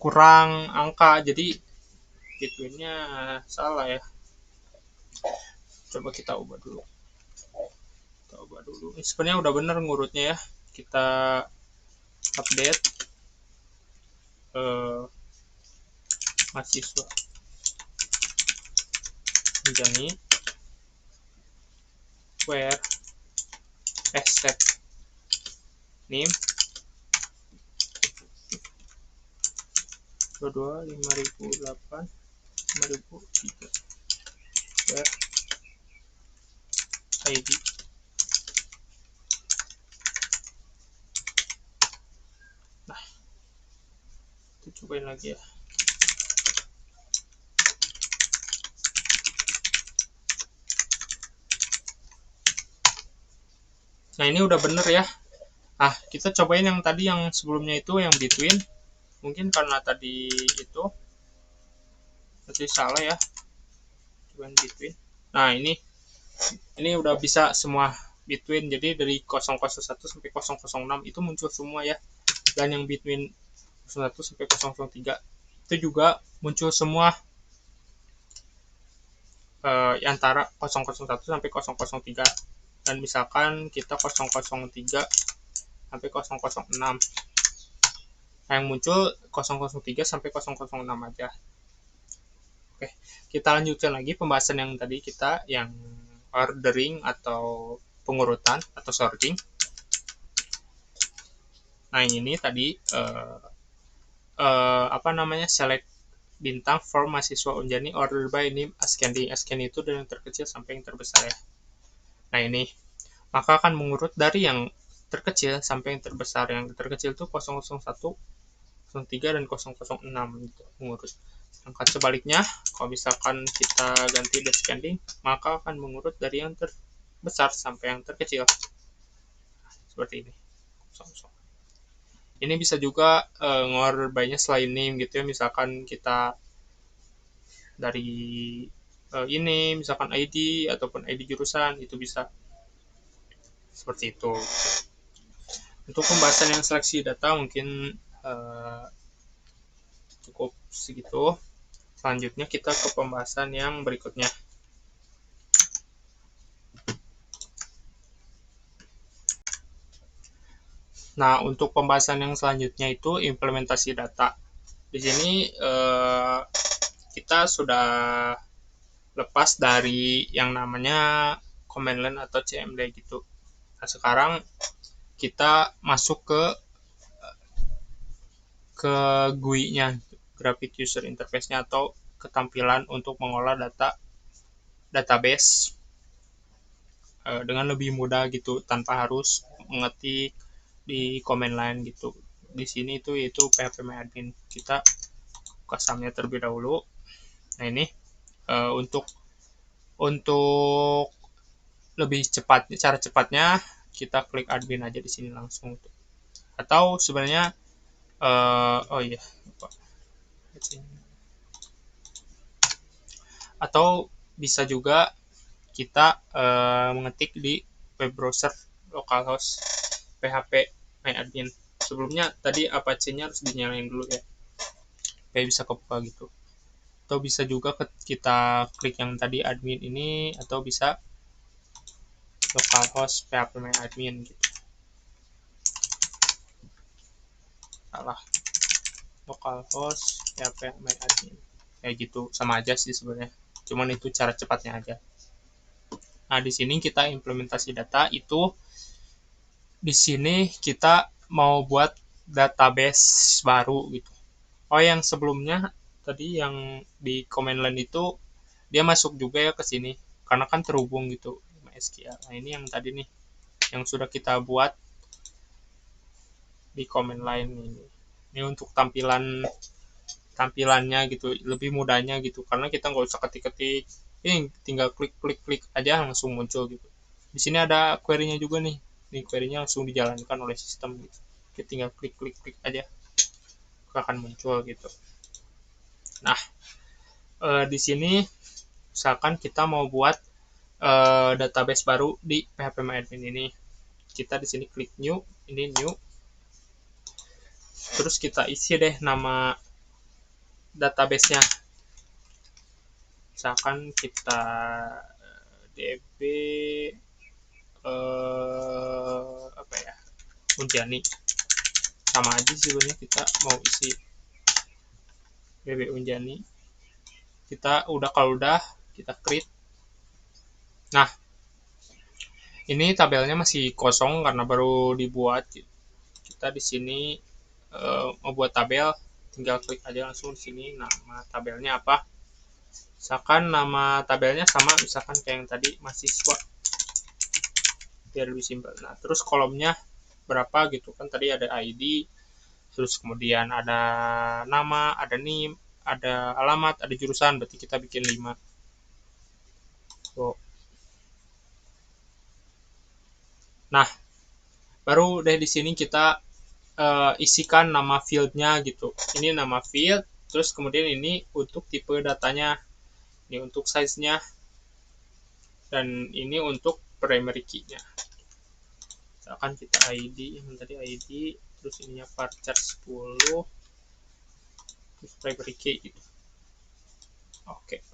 kurang angka, jadi between-nya salah ya. Coba kita ubah dulu. Ini sebenarnya udah bener ngurutnya ya. Kita update mahasiswa Unjani where set name 22 5008 5003 where ID. Nah, kita cobain lagi ya. Nah, ini udah bener ya. Nah, kita cobain yang tadi yang sebelumnya itu yang between. Mungkin karena tadi itu salah ya. Cobain between. Nah, ini udah bisa semua between. Jadi dari 001 sampai 006 itu muncul semua ya. Dan yang between 01 sampai 003 itu juga muncul semua antara 001 sampai 003. Dan misalkan kita 003 sampai 006. Nah, yang muncul 003 sampai 006 aja. Oke, kita lanjutkan lagi pembahasan yang tadi kita yang ordering atau pengurutan atau sorting. Nah, ini tadi select bintang from mahasiswa Unjani order by name ascending. Ascending itu dari yang terkecil sampai yang terbesar ya. Nah, ini maka akan mengurut dari yang terkecil sampai yang terbesar. Yang terkecil itu 001, 03 dan 006 itu mengurut. Sedangkan sebaliknya, kalau misalkan kita ganti descending, maka akan mengurut dari yang terbesar sampai yang terkecil. Seperti ini. Ini bisa juga ngorder by-nya selain name gitu ya. Misalkan kita dari ini, misalkan ID ataupun ID jurusan, itu bisa seperti itu. Untuk pembahasan yang seleksi data mungkin cukup segitu. Selanjutnya kita ke pembahasan yang berikutnya. Nah, untuk pembahasan yang selanjutnya itu implementasi data. Di sini kita sudah lepas dari yang namanya command line atau CMD gitu. Nah, sekarang kita masuk ke GUI-nya, Graphic User Interface-nya atau ketampilan untuk mengolah database dengan lebih mudah gitu tanpa harus mengetik di command line gitu. Di sini itu phpMyAdmin. Kita customer terlebih dahulu. Nah, ini untuk lebih cepat, cara cepatnya kita klik admin aja di sini langsung. Atau sebenarnya atau bisa juga kita mengetik di web browser localhost phpMyAdmin. Sebelumnya tadi Apache-nya harus dinyalain dulu ya, supaya bisa kebuka gitu. atau bisa juga kita klik yang tadi admin ini, atau bisa localhost phpMyAdmin gitu. Salah, localhost phpMyAdmin kayak gitu, sama aja sih sebenarnya, cuman itu cara cepatnya aja. Nah, di sini kita implementasi data itu, di sini kita mau buat database baru gitu. Oh, yang sebelumnya tadi yang di command line itu dia masuk juga ya ke sini karena kan terhubung gitu MySQL. Nah, ini yang tadi nih yang sudah kita buat di command line ini. Ini untuk tampilannya gitu, lebih mudahnya gitu karena kita nggak usah ketik-ketik, ini tinggal klik aja langsung muncul gitu. Di sini ada query-nya juga nih. Ini query-nya langsung dijalankan oleh sistem gitu. Kita tinggal klik aja akan muncul gitu. Nah, di sini misalkan kita mau buat database baru di phpMyAdmin ini. Kita di sini klik new, ini new. Terus kita isi deh nama database-nya. Misalkan kita db apa ya, Unjani. Sama aja sih sebenarnya, kita mau isi db Unjani. Kalau udah kita create. Nah, ini tabelnya masih kosong karena baru dibuat. Kita di sini mau buat tabel, tinggal klik aja langsung di sini nama tabelnya apa. Misalkan nama tabelnya sama, misalkan kayak yang tadi mahasiswa, biar lebih simpel. Nah, terus kolomnya berapa gitu kan, tadi ada ID, terus kemudian ada nama, ada NIM, ada alamat, ada jurusan, berarti kita bikin 5. So, nah, baru deh di sini kita isikan nama fieldnya gitu. Ini nama field, terus kemudian ini untuk tipe datanya, ini untuk size-nya, dan ini untuk primary key-nya. Misalkan kita ID, yang tadi ID, terus ininya varchar 10, terus primary key gitu. Oke.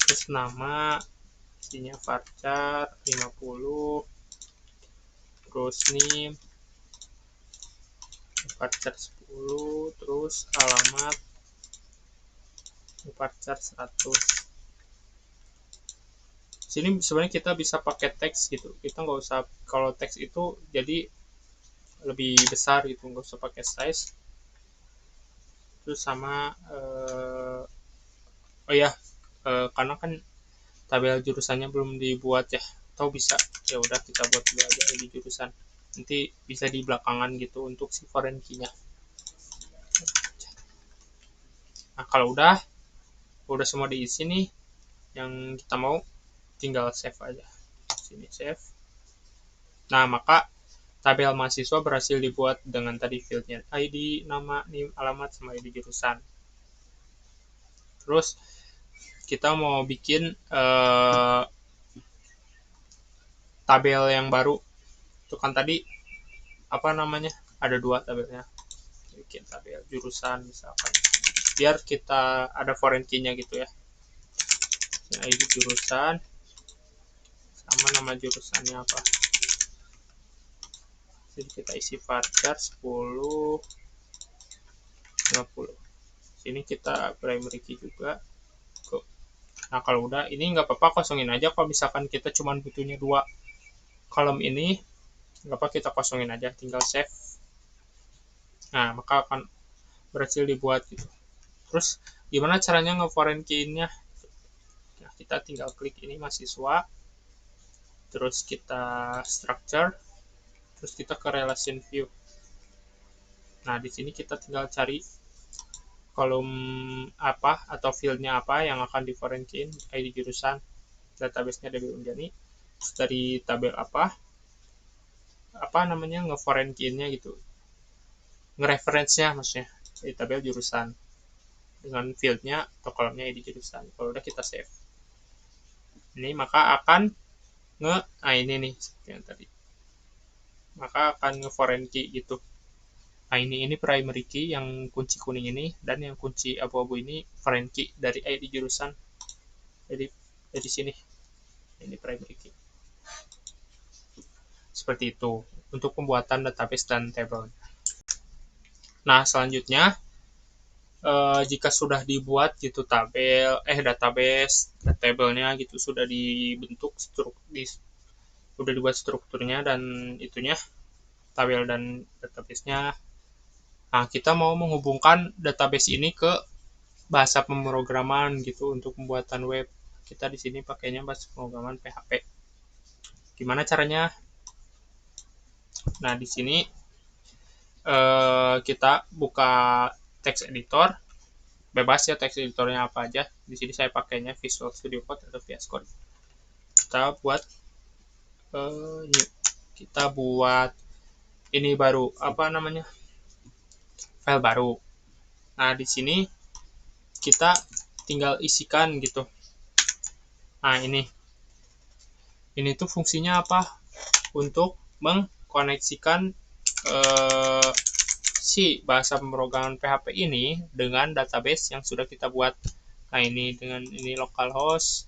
Terus nama, isinya varchar 50, terus name varchar 10, terus alamat varchar 100. Sini sebenarnya kita bisa pakai teks gitu, kita nggak usah, kalau teks itu jadi lebih besar gitu, nggak usah pakai size. Terus sama oh ya, karena kan tabel jurusannya belum dibuat ya, atau bisa ya udah kita buat dulu aja di jurusan, nanti bisa di belakangan gitu untuk si foreign key-nya. Nah, kalau udah semua diisi nih yang kita mau, tinggal save aja. Sini save. Nah, maka tabel mahasiswa berhasil dibuat dengan tadi fieldnya ID, nama, NIM, alamat, sama ID jurusan. Terus kita mau bikin tabel yang baru. Itu kan tadi apa namanya? Ada 2 tabelnya. Bikin tabel jurusan misalkan. Biar kita ada foreign key-nya gitu ya. ID jurusan sama nama jurusannya apa. Jadi kita isi varchar 10, 50. Sini kita primary key juga. Nah, kalau udah ini nggak apa-apa, kosongin aja. Kalau misalkan kita cuma butuhnya 2 kolom ini, nggak apa, kita kosongin aja, tinggal save. Nah, maka akan berhasil dibuat gitu. Terus gimana caranya nge-foreign key-nya? Nah, kita tinggal klik ini mahasiswa, terus kita structure, terus kita ke relation view. Nah, di sini kita tinggal cari kolom apa atau fieldnya apa yang akan di foreign key, ID jurusan, database-nya dari Unjani, terus dari tabel apa namanya, nge-foreign key-nya gitu, nge-reference-nya maksudnya dari tabel jurusan dengan fieldnya atau kolomnya ID jurusan. Kalau udah kita save ini, maka akan nah ini nih seperti yang tadi, maka akan nge foreign key gitu. Nah, ini primary key yang kunci kuning ini, dan yang kunci abu-abu ini foreign key dari ID jurusan. Jadi dari sini ini primary key. Seperti itu untuk pembuatan database dan table. Nah, selanjutnya jika sudah dibuat gitu database dan tablenya gitu sudah dibentuk sudah dibuat strukturnya dan itunya tabel dan database-nya. Nah, kita mau menghubungkan database ini ke bahasa pemrograman gitu untuk pembuatan web. Kita di sini pakainya bahasa pemrograman PHP. Gimana caranya? Nah, di sini kita buka text editor, bebas ya text editornya apa aja. Di sini saya pakainya Visual Studio Code atau VS Code. Kita buat new. Kita buat ini baru apa namanya? File baru. Nah, di sini kita tinggal isikan gitu. Nah, ini tuh fungsinya apa? Untuk mengkoneksikan si bahasa pemrograman PHP ini dengan database yang sudah kita buat. Nah, ini dengan ini localhost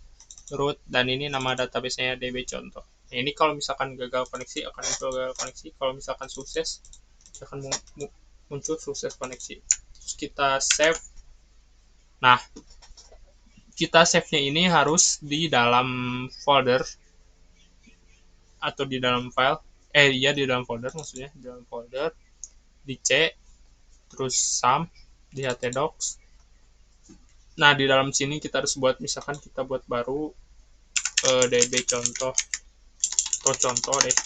root dan ini nama database-nya DB contoh. Nah, ini kalau misalkan gagal koneksi akan muncul gagal koneksi, kalau misalkan sukses akan muncul sukses koneksi. Terus kita save. Nah, kita save-nya ini harus di dalam folder atau di dalam file. Iya di dalam folder maksudnya, di dalam folder di C, terus sum di htdocs. Nah, di dalam sini kita harus buat, misalkan kita buat baru db contoh atau contoh deh,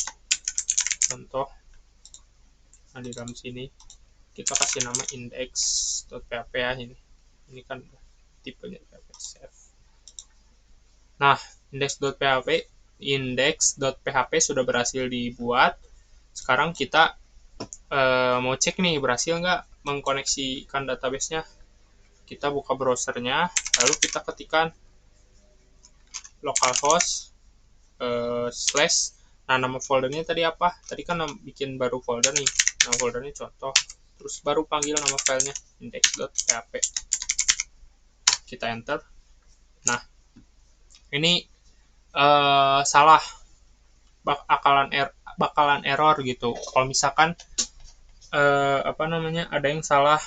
contoh. Nah, di dalam sini kita kasih nama index.php ya, ini kan tipenya PHP save. Nah, index.php sudah berhasil dibuat. Sekarang kita mau cek nih berhasil nggak mengkoneksikan database-nya. Kita buka browsernya, lalu kita ketikkan localhost slash. Nah, nama foldernya tadi apa? Tadi kan bikin baru folder nih. Nama foldernya contoh. Terus baru panggil nama filenya index.php. Kita enter. Nah, ini salah, bakalan error gitu. Kalau misalkan ada yang salah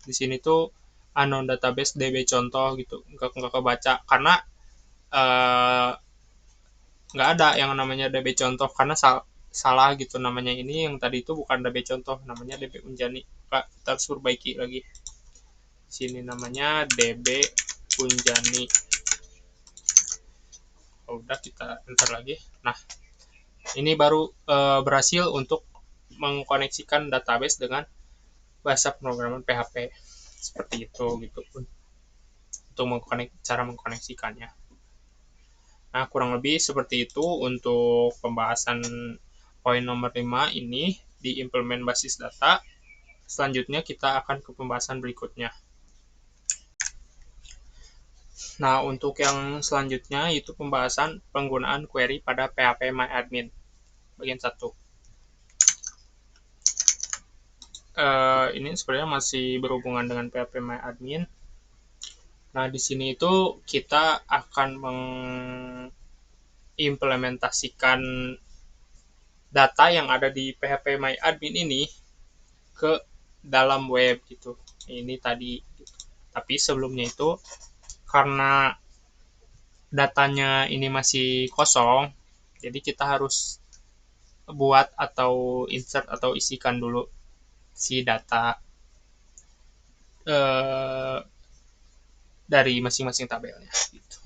di sini tuh unknown database db contoh gitu, nggak kebaca karena nggak ada yang namanya db contoh karena salah gitu namanya. Ini yang tadi itu bukan db contoh, namanya db unjani. Kita harus perbaiki lagi. Sini namanya db unjani. Udah, kita enter lagi. Nah, ini baru berhasil untuk mengkoneksikan database dengan bahasa pemrograman PHP. Seperti itu gitu untuk cara mengkoneksikannya. Nah, kurang lebih seperti itu untuk pembahasan poin nomor 5 ini di implement basis data. Selanjutnya kita akan ke pembahasan berikutnya. Nah, untuk yang selanjutnya itu pembahasan penggunaan query pada PHPMyAdmin bagian 1. Ini sebenarnya masih berhubungan dengan PHPMyAdmin. Nah, di sini itu kita akan mengimplementasikan data yang ada di PHPMyAdmin ini ke dalam web gitu. Ini tadi gitu. Tapi sebelumnya itu karena datanya ini masih kosong, jadi kita harus buat atau insert atau isikan dulu si data dari masing-masing tabelnya gitu.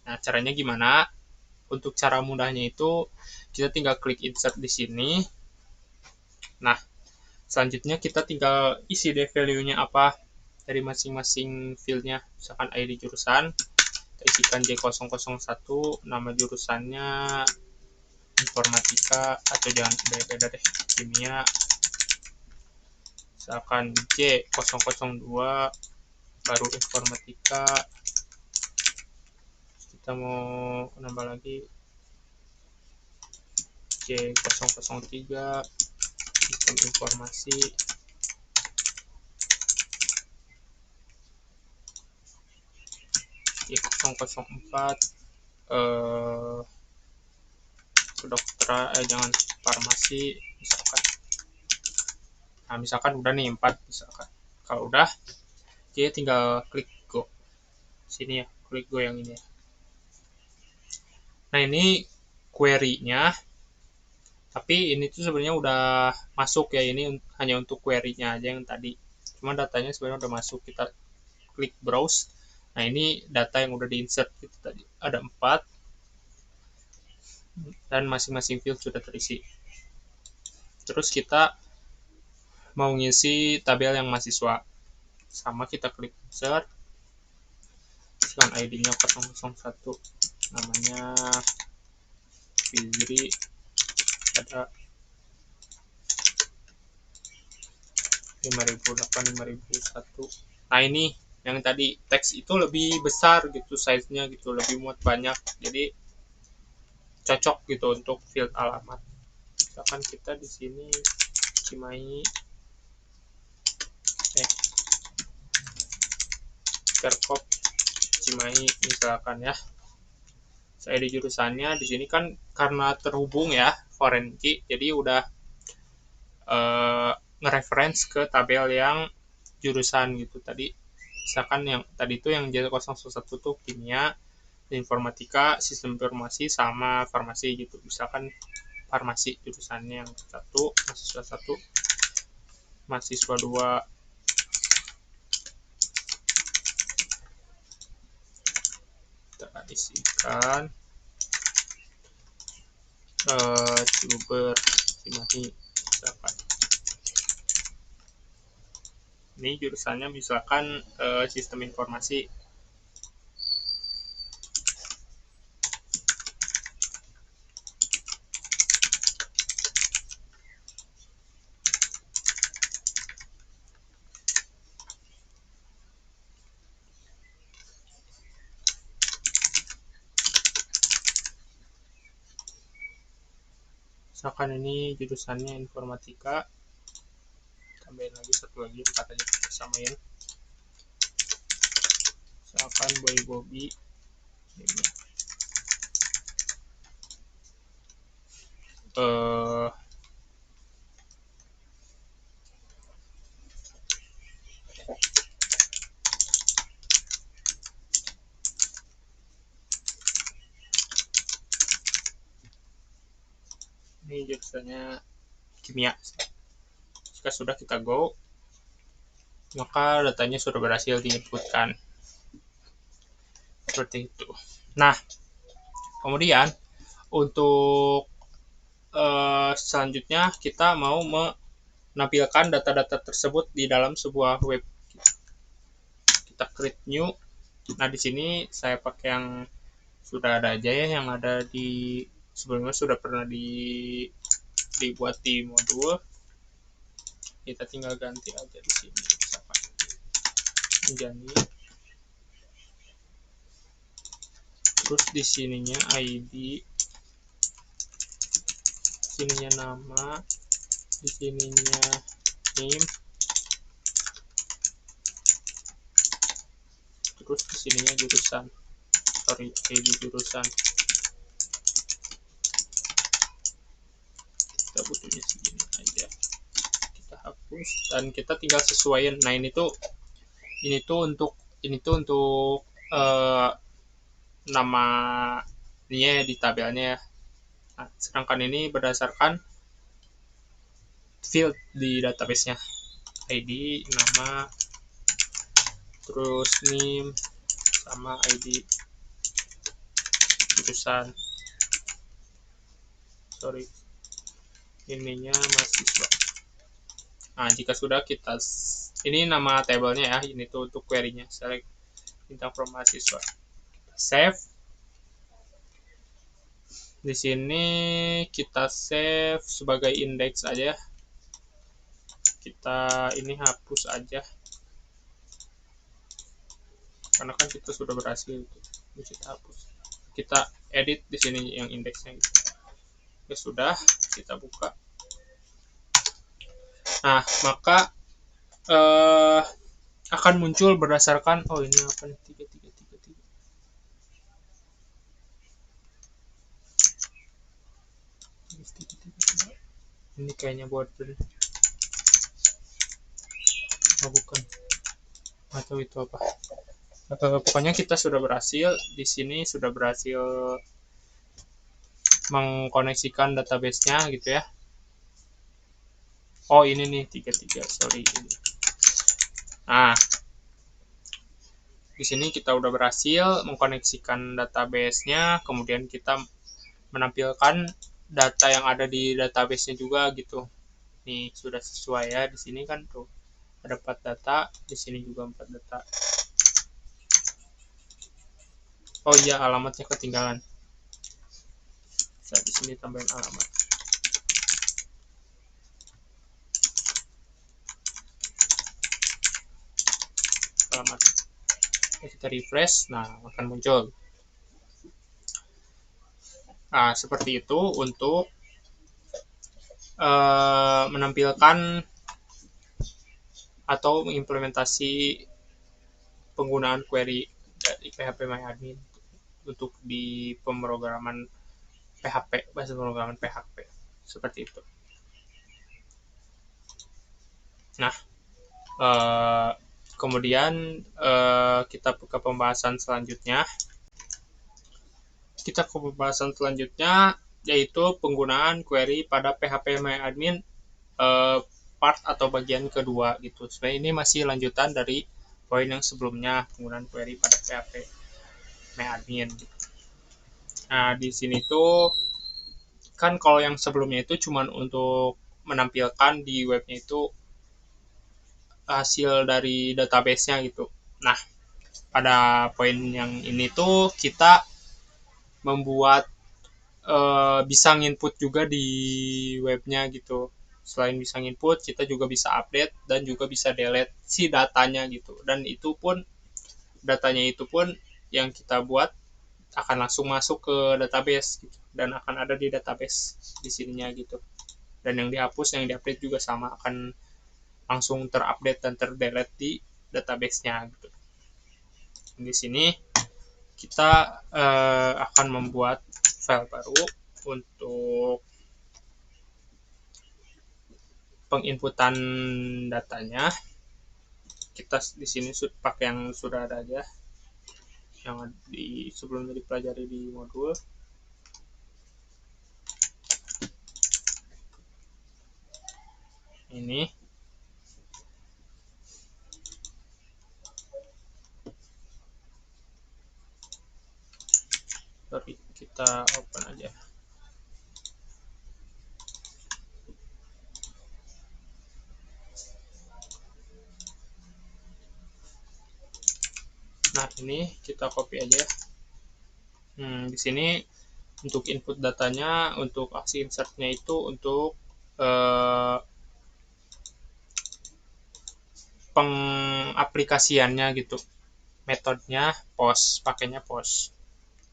Nah, caranya gimana? Untuk cara mudahnya itu kita tinggal klik insert di sini. Nah, selanjutnya kita tinggal isi deh value-nya apa dari masing-masing field-nya. Misalkan ID jurusan, kita isikan J001, nama jurusannya informatika atau jangan beda-beda deh, kimia. Misalkan J002 baru informatika. Kita mau nambah lagi J003 sistem informasi, di 004 kedokteran, jangan, farmasi misalkan. Nah misalkan udah nih 4 misalkan. Kalau udah, dia tinggal klik go sini ya, klik go yang ini ya. Nah ini query-nya, tapi ini tuh sebenarnya udah masuk ya, ini hanya untuk query-nya aja yang tadi. Cuma datanya sebenarnya udah masuk, kita klik browse. Nah ini data yang udah di-insert gitu tadi. Ada 4 dan masing-masing field sudah terisi. Terus kita mau ngisi tabel yang mahasiswa. Sama kita klik insert. Misalkan ID-nya 001, namanya Fizri, ada 5008 5001. Nah ini yang tadi teks itu lebih besar gitu size-nya gitu, lebih muat banyak, jadi cocok gitu untuk field alamat. Misalkan kita di sini Cimahi Perkop Cimahi misalkan ya. Saya di jurusannya di sini kan karena terhubung ya foreign key, jadi udah nge-reference ke tabel yang jurusan gitu tadi. Misalkan yang tadi itu yang J001 tuh kimia, informatika, sistem informasi, sama farmasi gitu. Misalkan farmasi jurusannya yang satu, mahasiswa 2, kita isikan Ciuber Cimahi misalkan. Ini jurusannya misalkan sistem informasi. Misalkan ini jurusannya informatika, tambahin lagi satu lagi, 4 aja kita samain. Misalkan Boy Bobby ini. Ini jurusannya kimia. Jika sudah kita go, maka datanya sudah berhasil diinputkan seperti itu. Nah kemudian untuk selanjutnya kita mau menampilkan data-data tersebut di dalam sebuah web. Kita create new. Nah di sini saya pakai yang sudah ada aja ya, yang ada di sebelumnya sudah pernah dibuat di modul. Kita tinggal ganti aja di sini misalkan Jani. Terus di sininya ID, sininya nama, di sininya name, terus di sininya jurusan, ID jurusan. Kita butuhnya segini aja, kita hapus dan kita tinggal sesuaiin. Nah ini tuh untuk namanya di tabelnya ya. Nah, sedangkan ini berdasarkan field di database-nya, ID, nama, terus name, sama ID jurusan. Ininya mahasiswa. Nah jika sudah kita, ini nama tabelnya ya, ini tuh untuk query-nya, select bintang from mahasiswa, kita save. Di sini kita save sebagai index aja, kita ini hapus aja karena kan kita sudah berhasil itu. Kita hapus, kita edit di sini yang indeksnya gitu. Ya sudah, kita buka. Nah, maka eh, akan muncul berdasarkan ini apa nih, tiga tiga tiga tiga ini kayaknya buat bukan atau itu apa. Pokoknya kita sudah berhasil di sini, sudah berhasil mengkoneksikan database-nya gitu ya. Ini nih tiga tiga, sorry ini. Nah, di sini kita udah berhasil mengkoneksikan database-nya, kemudian kita menampilkan data yang ada di database-nya juga gitu. Nih sudah sesuai ya, di sini kan tuh ada 4 data, di sini juga 4 data. Oh iya, alamatnya ketinggalan. Saya di sini tambahin alamat. Alamat. Kita refresh, nah akan muncul. Nah, seperti itu untuk menampilkan atau mengimplementasi penggunaan query dari PHP-MyAdmin untuk di pemrograman PHP, bahasa pemrograman PHP. Seperti itu. Nah, kemudian kita ke pembahasan selanjutnya. Yaitu penggunaan query pada PHP-MyAdmin part atau bagian kedua gitu. Sebenarnya ini masih lanjutan dari poin yang sebelumnya, penggunaan query pada PHP-MyAdmin gitu. Nah, di sini tuh kan kalau yang sebelumnya itu cuma untuk menampilkan di webnya itu hasil dari database-nya gitu. Nah, pada poin yang ini tuh kita membuat bisa nginput juga di webnya gitu. Selain bisa nginput, kita juga bisa update dan juga bisa delete si datanya gitu. Dan itu pun datanya itu pun yang kita buat akan langsung masuk ke database gitu, dan akan ada di database di sininya gitu. Dan yang dihapus, yang diupdate juga sama, akan langsung terupdate dan terdelete di database-nya gitu. Di sini kita akan membuat file baru untuk penginputan datanya. Kita di sini pakai yang sudah ada aja, yang sebelumnya dipelajari di modul. Ini kita open aja. Nah, ini kita copy aja. Di sini untuk input datanya, untuk aksi insertnya itu untuk pengaplikasiannya gitu. Metodenya post, pakainya post.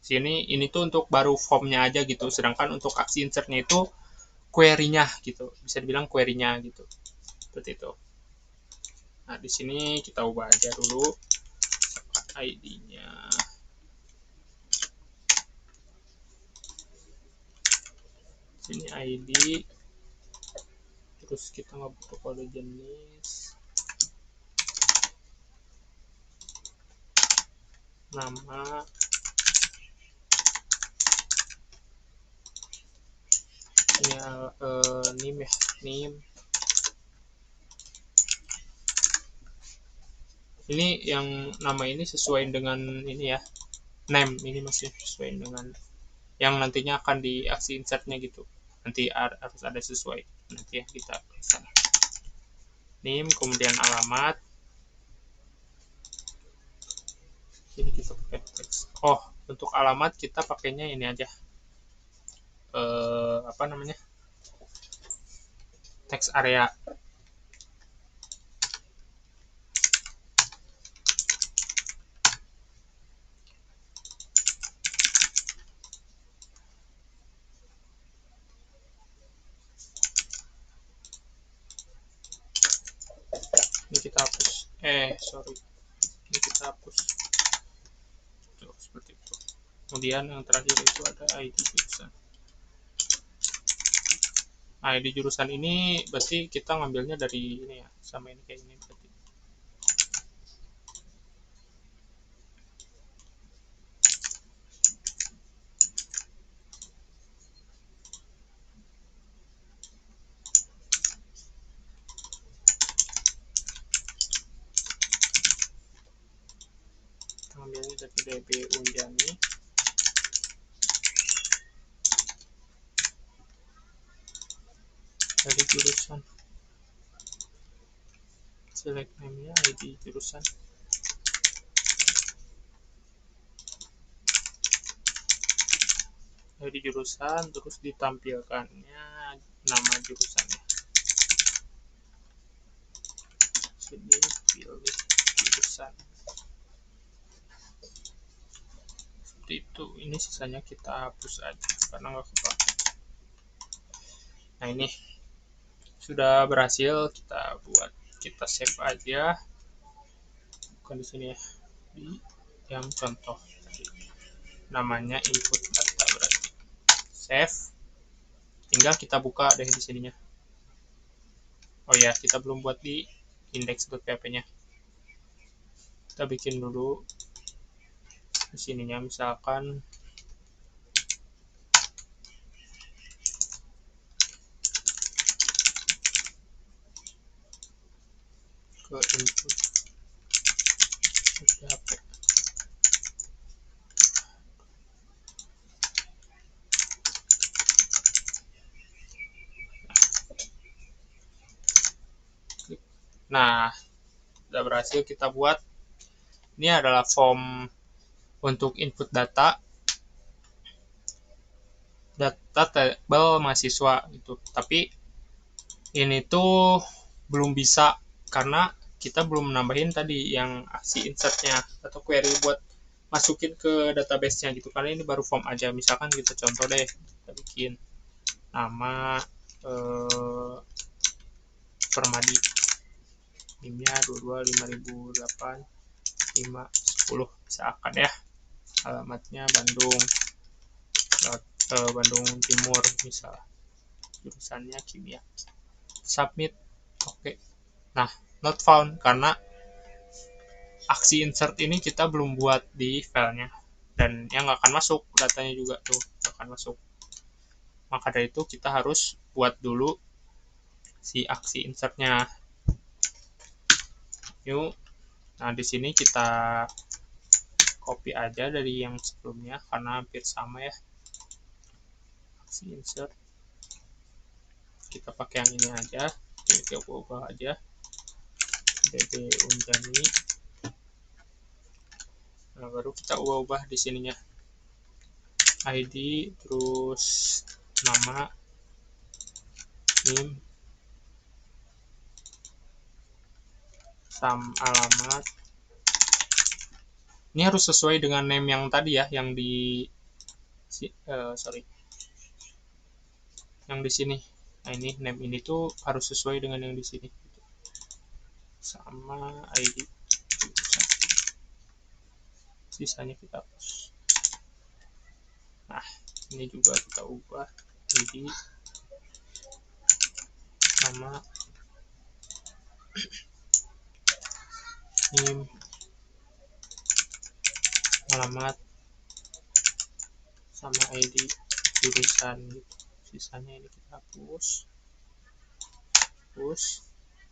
Sini ini tuh untuk baru formnya aja gitu. Sedangkan untuk aksi insertnya itu query-nya gitu. Bisa dibilang query-nya gitu. Seperti itu. Nah, di sini kita ubah aja dulu ID-nya. Sini ID, terus kita nggak butuh kode jenis, nama, ya name ya, name. Ini yang nama ini sesuai dengan ini ya, name ini masih sesuai dengan yang nantinya akan di aksi insertnya gitu. Nanti harus ada sesuai nanti ya, kita sana. Name, kemudian alamat. Ini kita pakai teks. Untuk alamat kita pakainya ini aja. Apa namanya? Teks area. hapus, sorry, ini kita hapus. Tuh, seperti itu. Kemudian yang terakhir itu ada ID jurusan. Nah, ID jurusan ini berarti kita ngambilnya dari ini ya, sama ini kayak ini berarti. Ngambilnya dari DB Unjani. Dari jurusan. Select name-nya ID jurusan. Dari jurusan, terus ditampilkannya nama jurusannya. Sini pilih jurusan. Seperti itu. Ini sisanya kita hapus aja karena nggak kepake. Nah, ini sudah berhasil kita buat. Kita save aja. Bukan di sini ya. Di yang contoh. Namanya input data berarti. Save. Tinggal kita buka deh di sininya. Oh ya, kita belum buat di index.php-nya. Kita bikin dulu di sininya, misalkan ke input PHP. Nah, sudah berhasil kita buat. Ini adalah form untuk input data tabel mahasiswa gitu. Tapi ini tuh belum bisa karena kita belum nambahin tadi yang aksi insertnya atau query buat masukin ke database-nya gitu. Karena ini baru form aja. Misalkan kita contoh deh, kita bikin nama Permadi, NIM-nya 225008 misalkan ya. Alamatnya Bandung, Bandung Timur misal. Jurusannya kimia. Submit. Oke. Nah, not found karena aksi insert ini kita belum buat di filenya. Dan yang nggak akan masuk datanya juga tuh, nggak akan masuk. Maka dari itu kita harus buat dulu si aksi insertnya. Yuk. Nah, di sini kita copy aja dari yang sebelumnya karena hampir sama ya. Aksi insert. Kita pakai yang ini aja. Kita ubah aja. DB Unjani. Nah, baru kita ubah-ubah di sininya. ID, terus nama, NIM, alamat. Ini harus sesuai dengan name yang tadi ya, yang di yang di sini. Nah, ini name ini tuh harus sesuai dengan yang di sini. Sama ID. Sisanya kita hapus. Nah, ini juga kita ubah ID, nama, NIM, alamat, sama ID jurusan gitu. Sisanya ini kita hapus,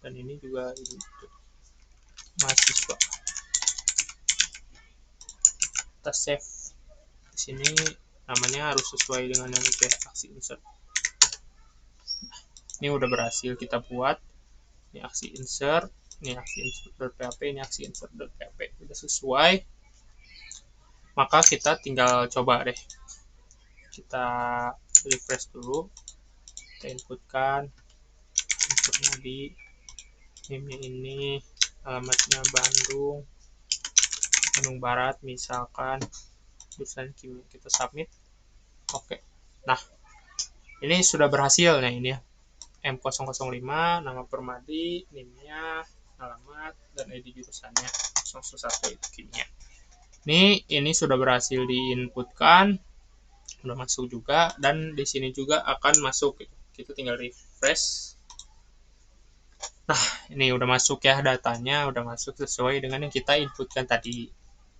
dan ini juga ini mahasiswa. Kita save. Di sini namanya harus sesuai dengan yang itu ya, aksi insert. Ini udah berhasil kita buat. Ini aksi insert, ini aksi insert.php, ini aksi insert.php. Udah sesuai. Maka kita tinggal coba deh. Kita refresh dulu. Kita inputkan inputnya di name-nya ini, alamatnya Bandung Barat misalkan, jurusan kimia. Kita submit. Oke. Nah, ini sudah berhasil. Nah, ini ya M005, nama Permadi, NIM-nya alamat, dan ID jurusannya 001 itu kimia. Ini sudah berhasil diinputkan, udah masuk juga, dan di sini juga akan masuk. Kita tinggal refresh. Nah, ini udah masuk ya datanya, udah masuk sesuai dengan yang kita inputkan tadi.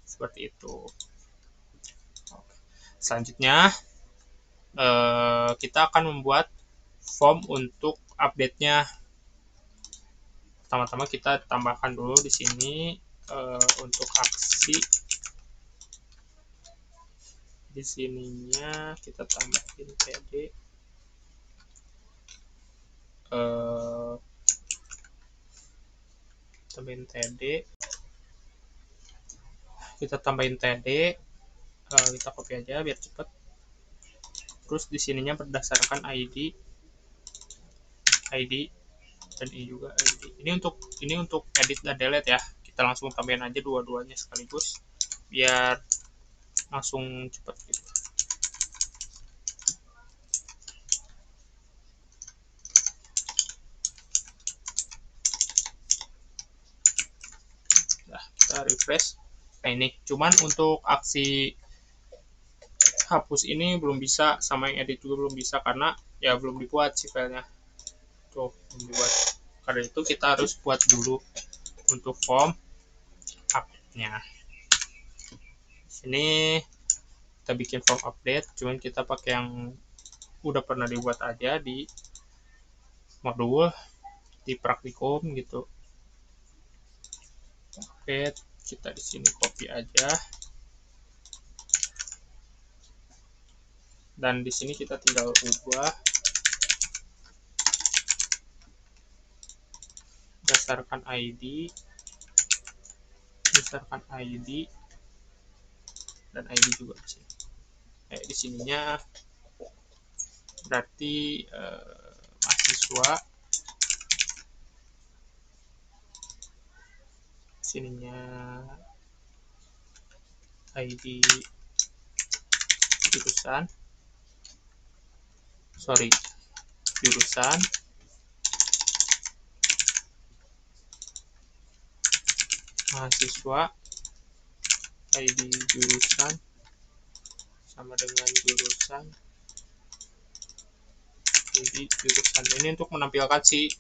Seperti itu. Selanjutnya, kita akan membuat form untuk update-nya. Pertama-tama kita tambahkan dulu di sini untuk aksi. Di sininya kita tambahin td. Kita tambahin td, kita copy aja biar cepet. Terus di sininya berdasarkan ID dan ini juga ID. Ini untuk edit dan delete ya. Kita langsung tambahin aja dua-duanya sekaligus biar langsung cepet gitu. Nah, kita refresh. Nah, ini cuman untuk aksi hapus ini belum bisa, sama yang edit juga belum bisa karena ya belum dibuat sih filenya. Tuh, belum dibuat. Karena itu kita harus buat dulu untuk form update-nya. Sini kita bikin form update, cuman kita pakai yang udah pernah dibuat aja di modul di praktikum gitu. Update, kita di sini copy aja. Dan di sini kita tinggal ubah berdasarkan ID dan ID juga di sini. Di sininya berarti mahasiswa, sininya ID jurusan, mahasiswa, ID jurusan sama dengan jurusan, ID jurusan. Ini untuk menampilkan si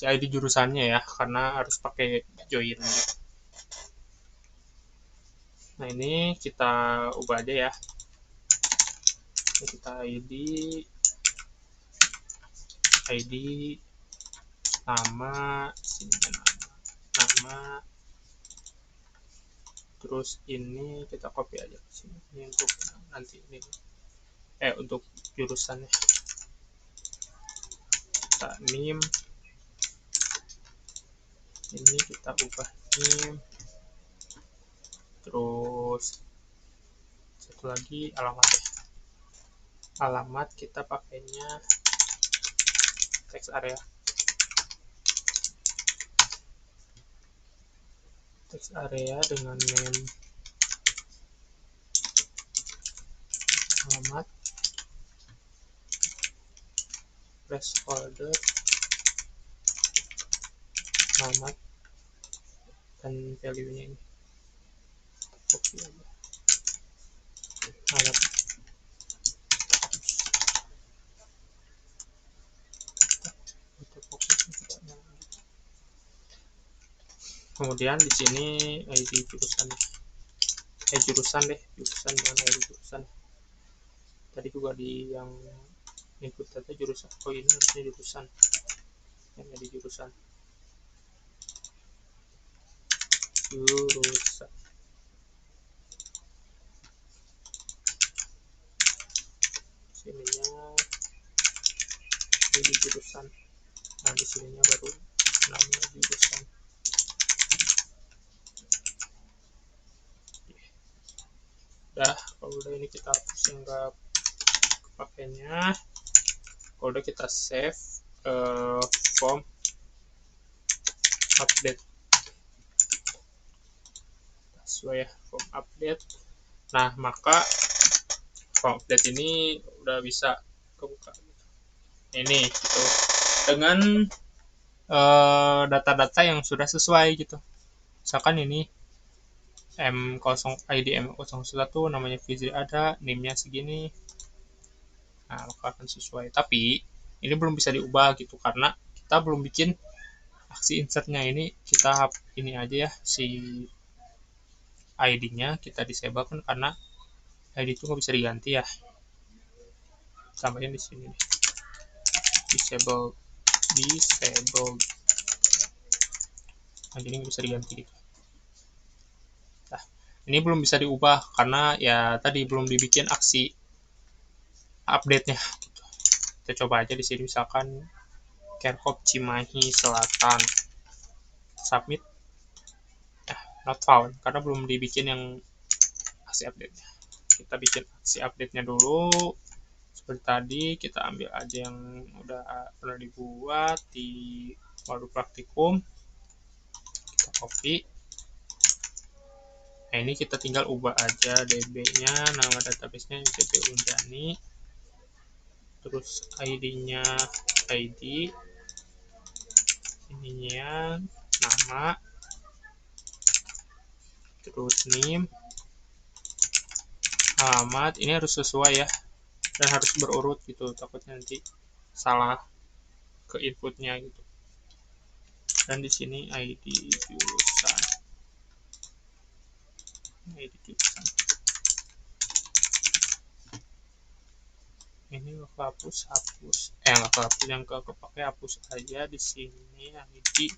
ID jurusannya ya, karena harus pakai join. Nah, ini kita ubah aja ya. Kita ID nama, terus ini kita copy aja ke sini. Ini untuk nanti ini untuk jurusannya. Kita NIM, ini kita ubah NIM. Terus satu lagi alamat kita pakainya text area dengan name alamat, placeholder alamat, dan value-nya ini copy aja alamat. Kemudian di sini ID jurusan dengan ID jurusan. Tadi juga di yang input data jurusan. Ini harusnya jurusan. Yang ID jurusan. Sininya ID jurusan. Nah, di sininya baru nama jurusan. Udah, kalau udah ini kita hapus yang nggak kepakainya. Kalau udah kita save form update sesuai ya, form update. Nah, maka form update ini udah bisa kebuka ini gitu dengan data-data yang sudah sesuai gitu. Misalkan ini M0 ID M01 namanya Fizri ada, NIM-nya segini. Nah, maka akan sesuai. Tapi ini belum bisa diubah gitu karena kita belum bikin aksi insertnya. Ini kita ini aja ya, si ID-nya kita disable kan karena ID itu nggak bisa diganti ya. Tambahin di sini nih. Disable. Nah, jadi nggak bisa diganti gitu. Nah, ini belum bisa diubah karena ya tadi belum dibikin aksi update-nya. Kita coba aja di sini misalkan Kerkop Cimahi Selatan. Submit. Not found karena belum dibikin yang aksi update-nya. Kita bikin aksi update-nya dulu. Seperti tadi kita ambil aja yang udah pernah dibuat di modul praktikum. Kita copy. Nah, ini kita tinggal ubah aja DB-nya, nama database-nya DB Unjani. Terus ID-nya ID. Ininya nama. Terus NIM. Alamat. Ini harus sesuai ya. Dan harus berurut gitu. Takutnya nanti salah ke inputnya gitu. Dan di sini ID jurusan. ID jurusan. Ini hapus. Nggak hapus, yang kepake hapus aja di sini. ID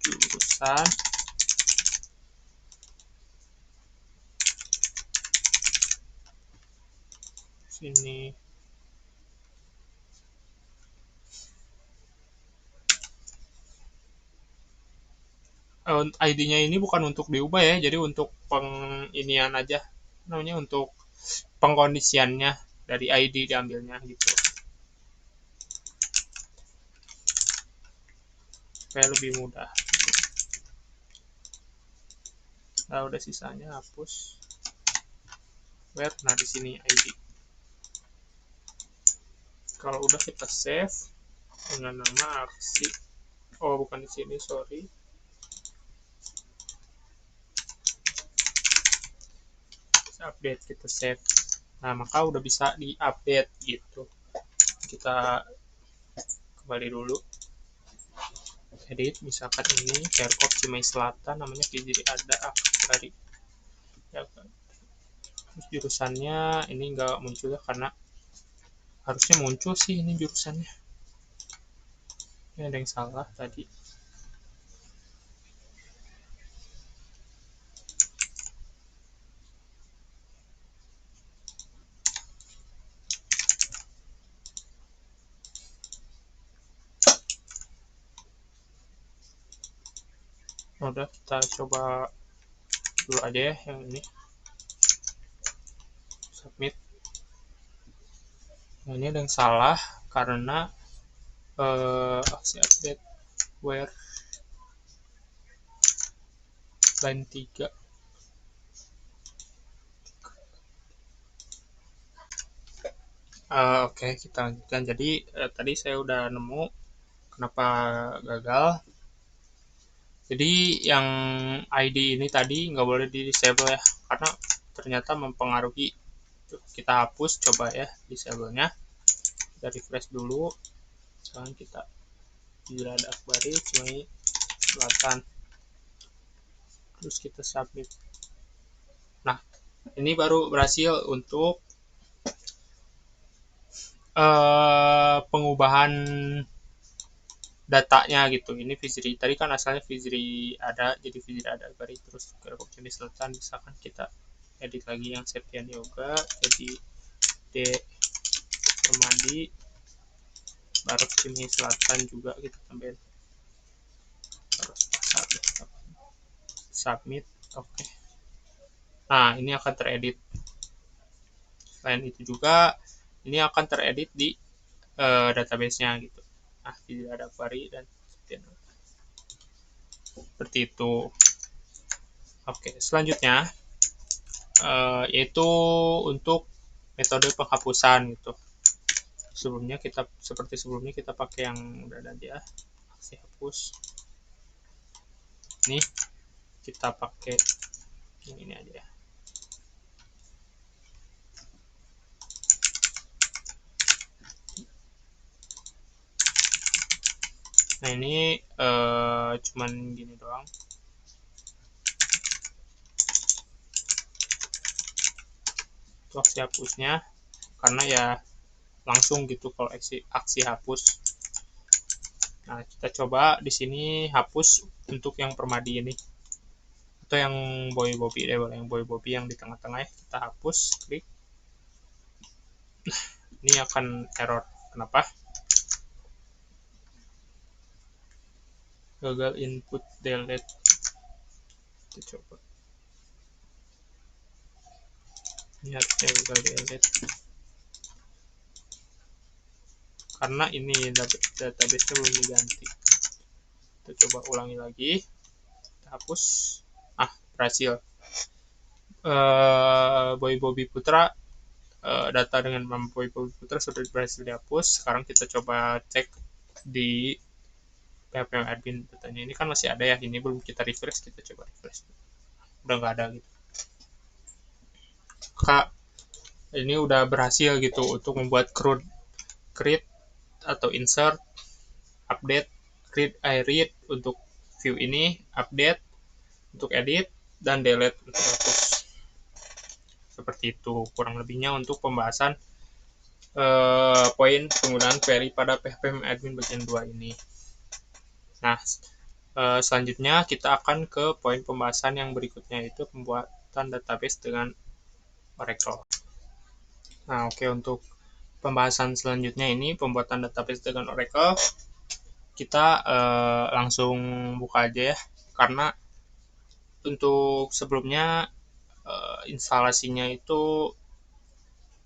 jurusan. Sini ID-nya ini bukan untuk diubah ya, jadi untuk penginian aja, namanya untuk pengkondisiannya dari ID diambilnya gitu, supaya lebih mudah. Nah, udah sisanya hapus. Where? Nah, di sini ID. Kalau udah kita save dengan nama aksi. Oh, bukan di sini, sorry. Update, kita save. Nah, maka udah bisa di-update gitu. Kita kembali dulu. Edit, misalkan ini Kerkop Cimahi Selatan, namanya Fizri ada Akbari. Ya, terus jurusannya ini nggak muncul ya karena harusnya muncul sih ini jurusannya. Ini ada yang salah tadi. Udah, kita coba dulu aja ya yang ini. Submit. Nah, ini ada yang salah karena aksi update where line 3. Oke, kita lanjutkan. Jadi tadi saya udah nemu kenapa gagal. Jadi yang ID ini tadi nggak boleh di disable ya, karena ternyata mempengaruhi. Kita hapus coba ya disable-nya. Kita refresh dulu. Sekarang kita Fizri ada Akbari Cimahi Selatan. Terus kita submit. Nah, ini baru berhasil untuk pengubahan datanya gitu. Ini Fizri tadi kan asalnya Fizri ada, jadi Fizri ada Akbari terus Kerkop Cimahi Selatan. Misalkan kita edit lagi yang Septian Yoga jadi D Permadi Barok Cimahi Selatan juga kita tambahin terus pasar. Submit. Oke. Nah, ini akan teredit. Selain itu juga ini akan teredit di database-nya gitu. Nah, tidak ada query dan seperti itu. Oke, selanjutnya yaitu untuk metode penghapusan gitu. seperti sebelumnya kita pakai yang udah ada aja, aksi hapus. Ini kita pakai yang ini aja ya. Nah ini cuman gini doang. Itu aksi hapusnya, karena ya langsung gitu kalau aksi hapus. Nah kita coba di sini hapus untuk yang permadi ini, atau yang boy bobby deh, yang boy bobby yang di tengah-tengah ya, kita hapus, klik. Ini akan error. Kenapa? Gagal input delete. Kita coba. Ini harusnya gagal delete. Karena ini database-nya belum diganti. Kita coba ulangi lagi. Kita hapus. Berhasil. Boy Bobby Putra, data dengan nama Boy Bobby Putra sudah berhasil dihapus. Sekarang kita coba cek di PHP admin datanya. Ini kan masih ada ya, ini belum kita refresh, kita coba refresh. Udah nggak ada gitu. Kak, ini udah berhasil gitu untuk membuat create atau insert, update, read untuk view ini, update untuk edit, dan delete untuk hapus. Seperti itu kurang lebihnya untuk pembahasan poin penggunaan query pada PHP admin bagian 2 ini. Nah, selanjutnya kita akan ke poin pembahasan yang berikutnya, yaitu pembuatan database dengan Oracle. Nah, oke, untuk pembahasan selanjutnya ini pembuatan database dengan Oracle, kita langsung buka aja ya, karena untuk sebelumnya instalasinya itu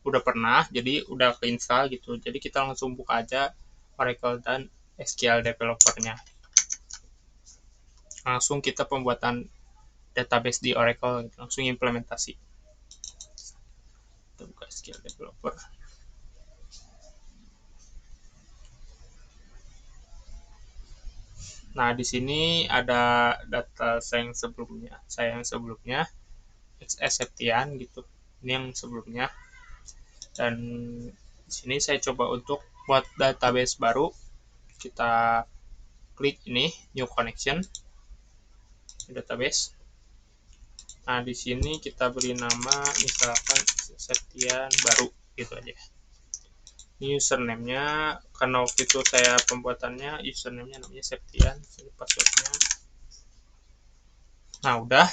udah pernah, jadi udah keinstall gitu. Jadi kita langsung buka aja Oracle dan SQL Developer-nya. Langsung kita pembuatan database di Oracle, gitu. Langsung implementasi. Kita buka SQL Developer. Nah, di sini ada data saya yang sebelumnya, Septian gitu. Ini yang sebelumnya. Dan di sini saya coba untuk buat database baru. Kita klik ini new connection database. Nah, di sini kita beri nama misalkan Septian baru gitu aja. Ini username-nya, karena waktu itu saya pembuatannya username-nya namanya Septian, password-nya. Nah, udah.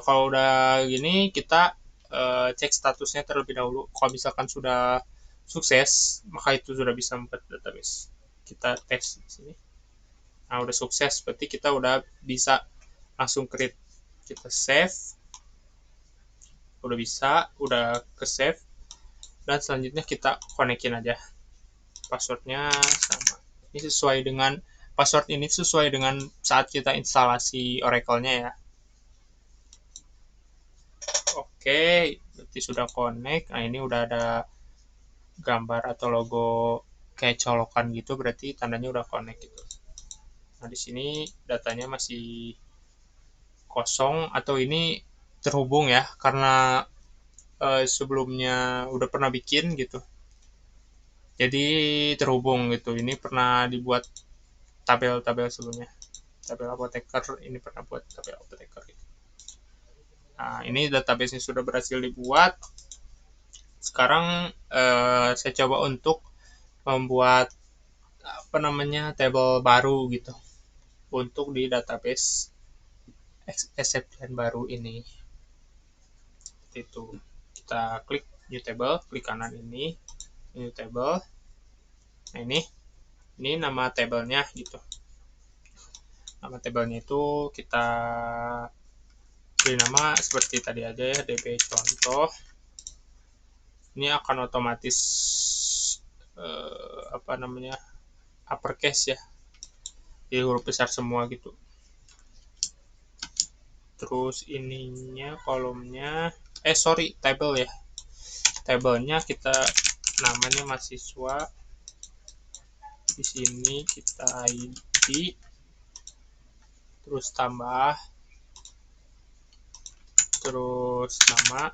Kalau udah gini kita cek statusnya terlebih dahulu. Kalau misalkan sudah sukses, maka itu sudah bisa membuat database. Kita tes di sini. Nah, udah sukses, berarti kita udah bisa langsung create. Kita save. Udah bisa, udah ke save. Dan selanjutnya kita konekin aja. Passwordnya sama. Ini sesuai dengan password ini sesuai dengan saat kita instalasi Oracle-nya ya. Oke, berarti sudah connect. Nah, ini udah ada gambar atau logo kayak colokan gitu, berarti tandanya udah connect gitu. Nah, di sini datanya masih kosong, atau ini terhubung ya, karena sebelumnya udah pernah bikin gitu. Jadi terhubung gitu. Ini pernah dibuat tabel-tabel sebelumnya. Tabel apoteker, ini pernah buat tabel apoteker gitu. Nah, ini database-nya sudah berhasil dibuat. Sekarang saya coba untuk membuat table baru gitu untuk di database Septian baru ini. Seperti itu. Kita klik new table, klik kanan ini new table. Nah, ini nama tabelnya gitu. Nama tabelnya itu kita beri nama seperti tadi aja ya, db contoh. Ini akan otomatis uppercase ya, jadi huruf besar semua gitu. Terus ininya kolomnya table ya, tabelnya kita namanya mahasiswa, di sini kita ID, terus tambah, terus nama,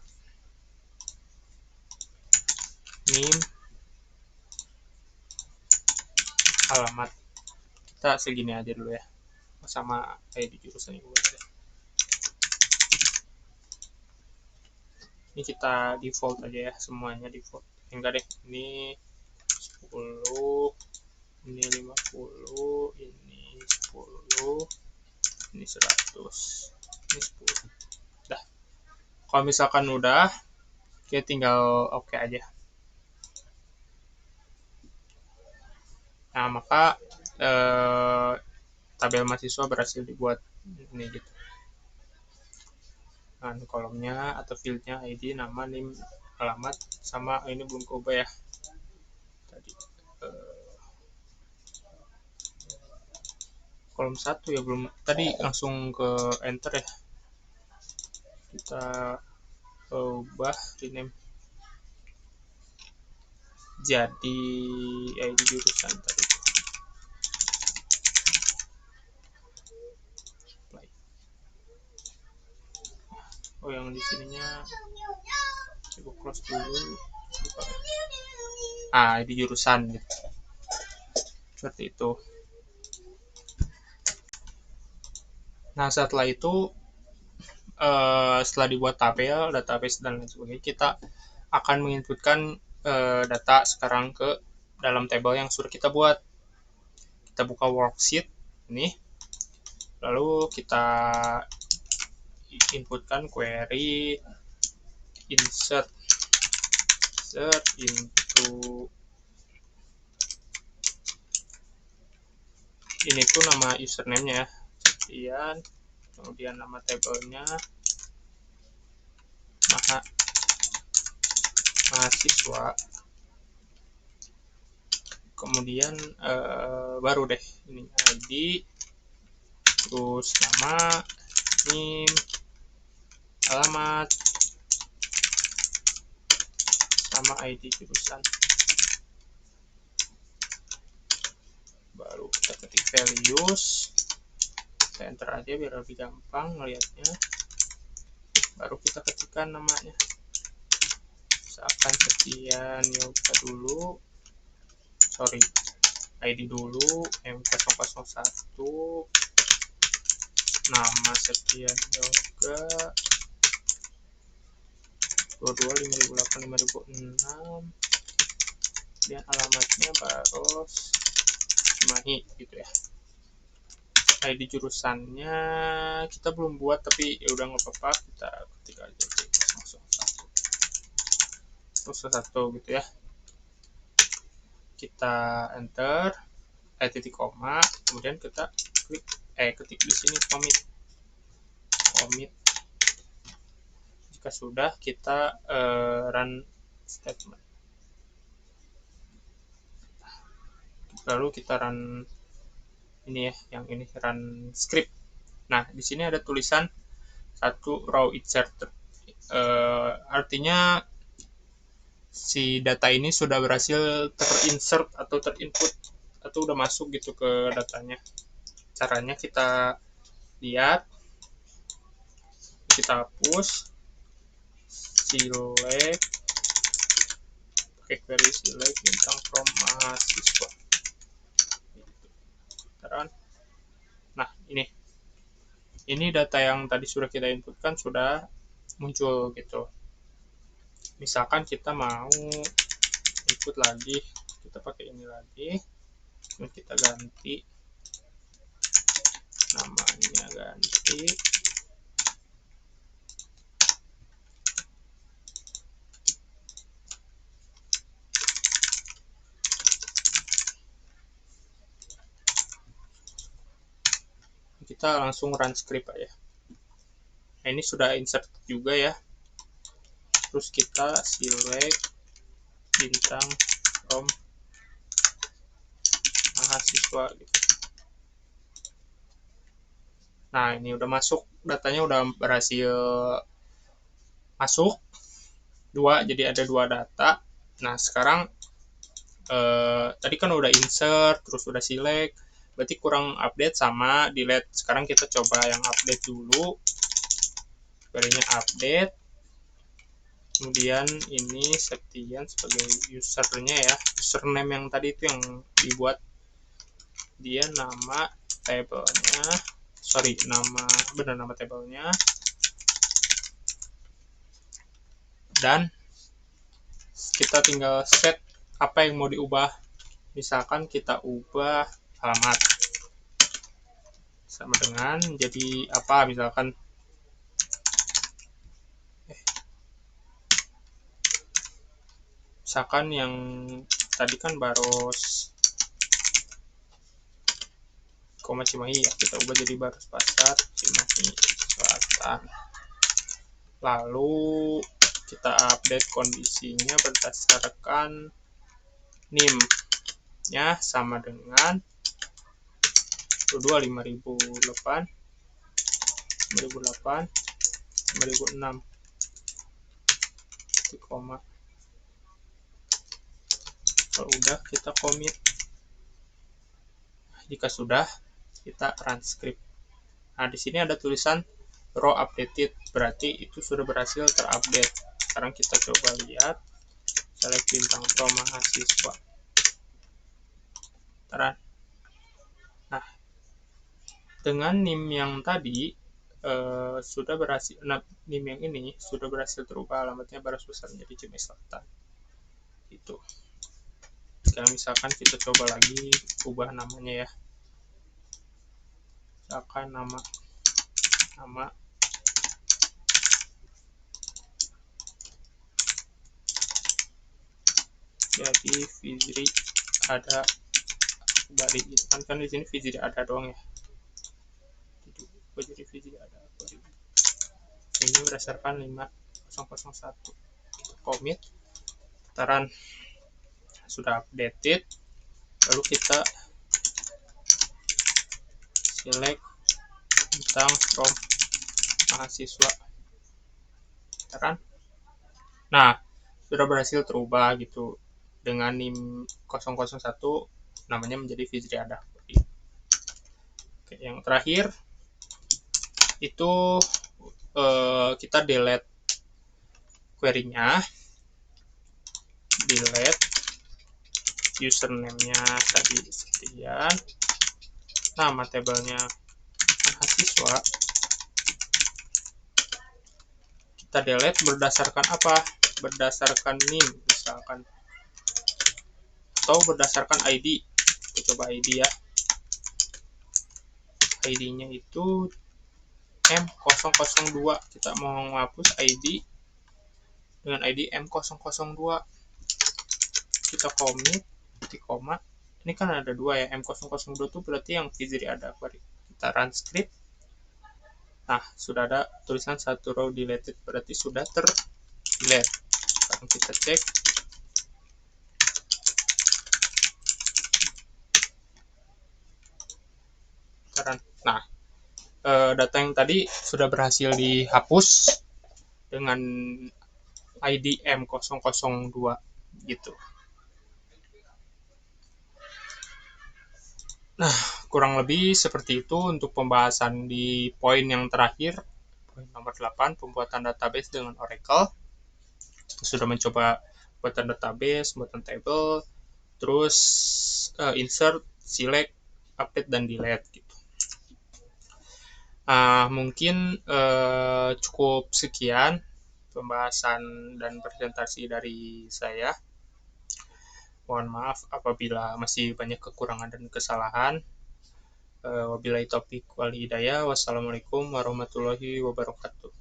NIM, alamat. Kita segini aja dulu ya, sama ID jurusan juga. Ini kita default aja ya, semuanya default. Enggak deh, ini 10, ini 50, ini 10, ini 100, ini 10. Dah. Kalau misalkan udah, kita tinggal oke aja. Nah, maka tabel mahasiswa berhasil dibuat ini gitu. Nah, kolomnya atau fieldnya ID, nama, NIM, alamat, sama ini belum keubah ya. Tadi kolom 1 ya belum, tadi langsung ke enter ya. Kita ubah rename jadi ID jurusan tadi. Oh, yang di sininya coba close dulu. ID jurusan gitu. Seperti itu. Nah, setelah itu setelah dibuat tabel, database dan lain sebagainya, kita akan menginputkan data sekarang ke dalam table yang sudah kita buat. Kita buka worksheet ini, lalu kita inputkan query insert into, ini tuh nama username-nya ya, sekian, kemudian nama tabelnya mahasiswa, kemudian baru deh ini ID, terus nama, NIM, alamat, sama ID jurusan. Baru kita ketik values, kita enter aja biar lebih gampang ngelihatnya. Baru kita ketikkan namanya, misalkan sekian yoga dulu, sorry, ID dulu, M001, nama sekian yoga, 22 5008 5006, kemudian alamatnya Baros Cimahi gitu ya. ID jurusannya kita belum buat, tapi ya udah nggak apa-apa, kita ketik aja 01 gitu ya. Kita enter, titik koma, kemudian kita klik ketik di sini commit. Jika sudah, kita run statement. Lalu kita run ini ya, yang ini run script. Nah, di sini ada tulisan 1 row inserted. Artinya si data ini sudah berhasil terinsert atau terinput atau udah masuk gitu ke datanya. Caranya kita lihat, kita hapus, select, pakai query select bintang from mahasiswa. Nah, ini data yang tadi sudah kita inputkan sudah muncul gitu. Misalkan kita mau input lagi, kita pakai ini lagi, kita ganti namanya, ganti kita langsung run script aja. Nah, ini sudah insert juga ya. Terus kita select bintang from mahasiswa gitu. Nah, ini udah masuk, datanya udah berhasil masuk 2, jadi ada 2 data. Nah, sekarang tadi kan udah insert, terus udah select, berarti kurang update sama delete. Sekarang kita coba yang update dulu. Query-nya update. Kemudian ini Septian sebagai usernya ya, username yang tadi itu yang dibuat, dia nama tabelnya, nama tabelnya, dan kita tinggal set apa yang mau diubah. Misalkan kita ubah alamat sama dengan jadi apa, misalkan yang tadi kan Baros koma Cimahi ya, kita ubah jadi Baros Pasar Cimahi Selatan. Lalu kita update kondisinya berdasarkan NIM nya sama dengan 5008 5006 koma. Kalau udah kita commit. Jika sudah, kita transkrip. Nah, di sini ada tulisan row updated, berarti itu sudah berhasil terupdate. Sekarang kita coba lihat, select bintang pro mahasiswa. Nah, dengan NIM yang tadi sudah berhasil, NIM yang ini sudah berhasil terubah, alamatnya Baros Besar menjadi Cimahi Selatan. Itu. Sekarang misalkan kita coba lagi ubah namanya ya. Misalkan nama jadi Fizri ada dari kan di sini Fizri ada doang ya. Jadi Fizri ada ini berdasarkan 5001. Kita commit, putaran sudah updated. Lalu kita select bintang from mahasiswa. Putaran. Nah, sudah berhasil terubah gitu. Dengan NIM 001 namanya menjadi Fizri Ada. Oke, yang terakhir itu kita delete query-nya, delete username-nya tadi sekian, nama tabelnya mahasiswa, kita delete berdasarkan apa? Berdasarkan NIM misalkan, atau berdasarkan ID. Kita coba ID ya, ID-nya itu M002. Kita mau menghapus ID dengan ID M002. Kita commit, titik koma. Ini kan ada dua ya, M002 itu berarti yang Fizri ada. Kita run script. Nah, sudah ada tulisan satu row deleted, berarti sudah ter-delete. Sekarang kita cek. Nah, data yang tadi sudah berhasil dihapus dengan ID M002 gitu. Nah, kurang lebih seperti itu untuk pembahasan di poin yang terakhir, poin nomor 8, pembuatan database dengan Oracle. Kita sudah mencoba buatan database, buatan table, terus insert, select, update, dan delete gitu. Mungkin cukup sekian pembahasan dan presentasi dari saya. Mohon maaf apabila masih banyak kekurangan dan kesalahan. Wabillahi taufiq wal hidayah. Wassalamualaikum warahmatullahi wabarakatuh.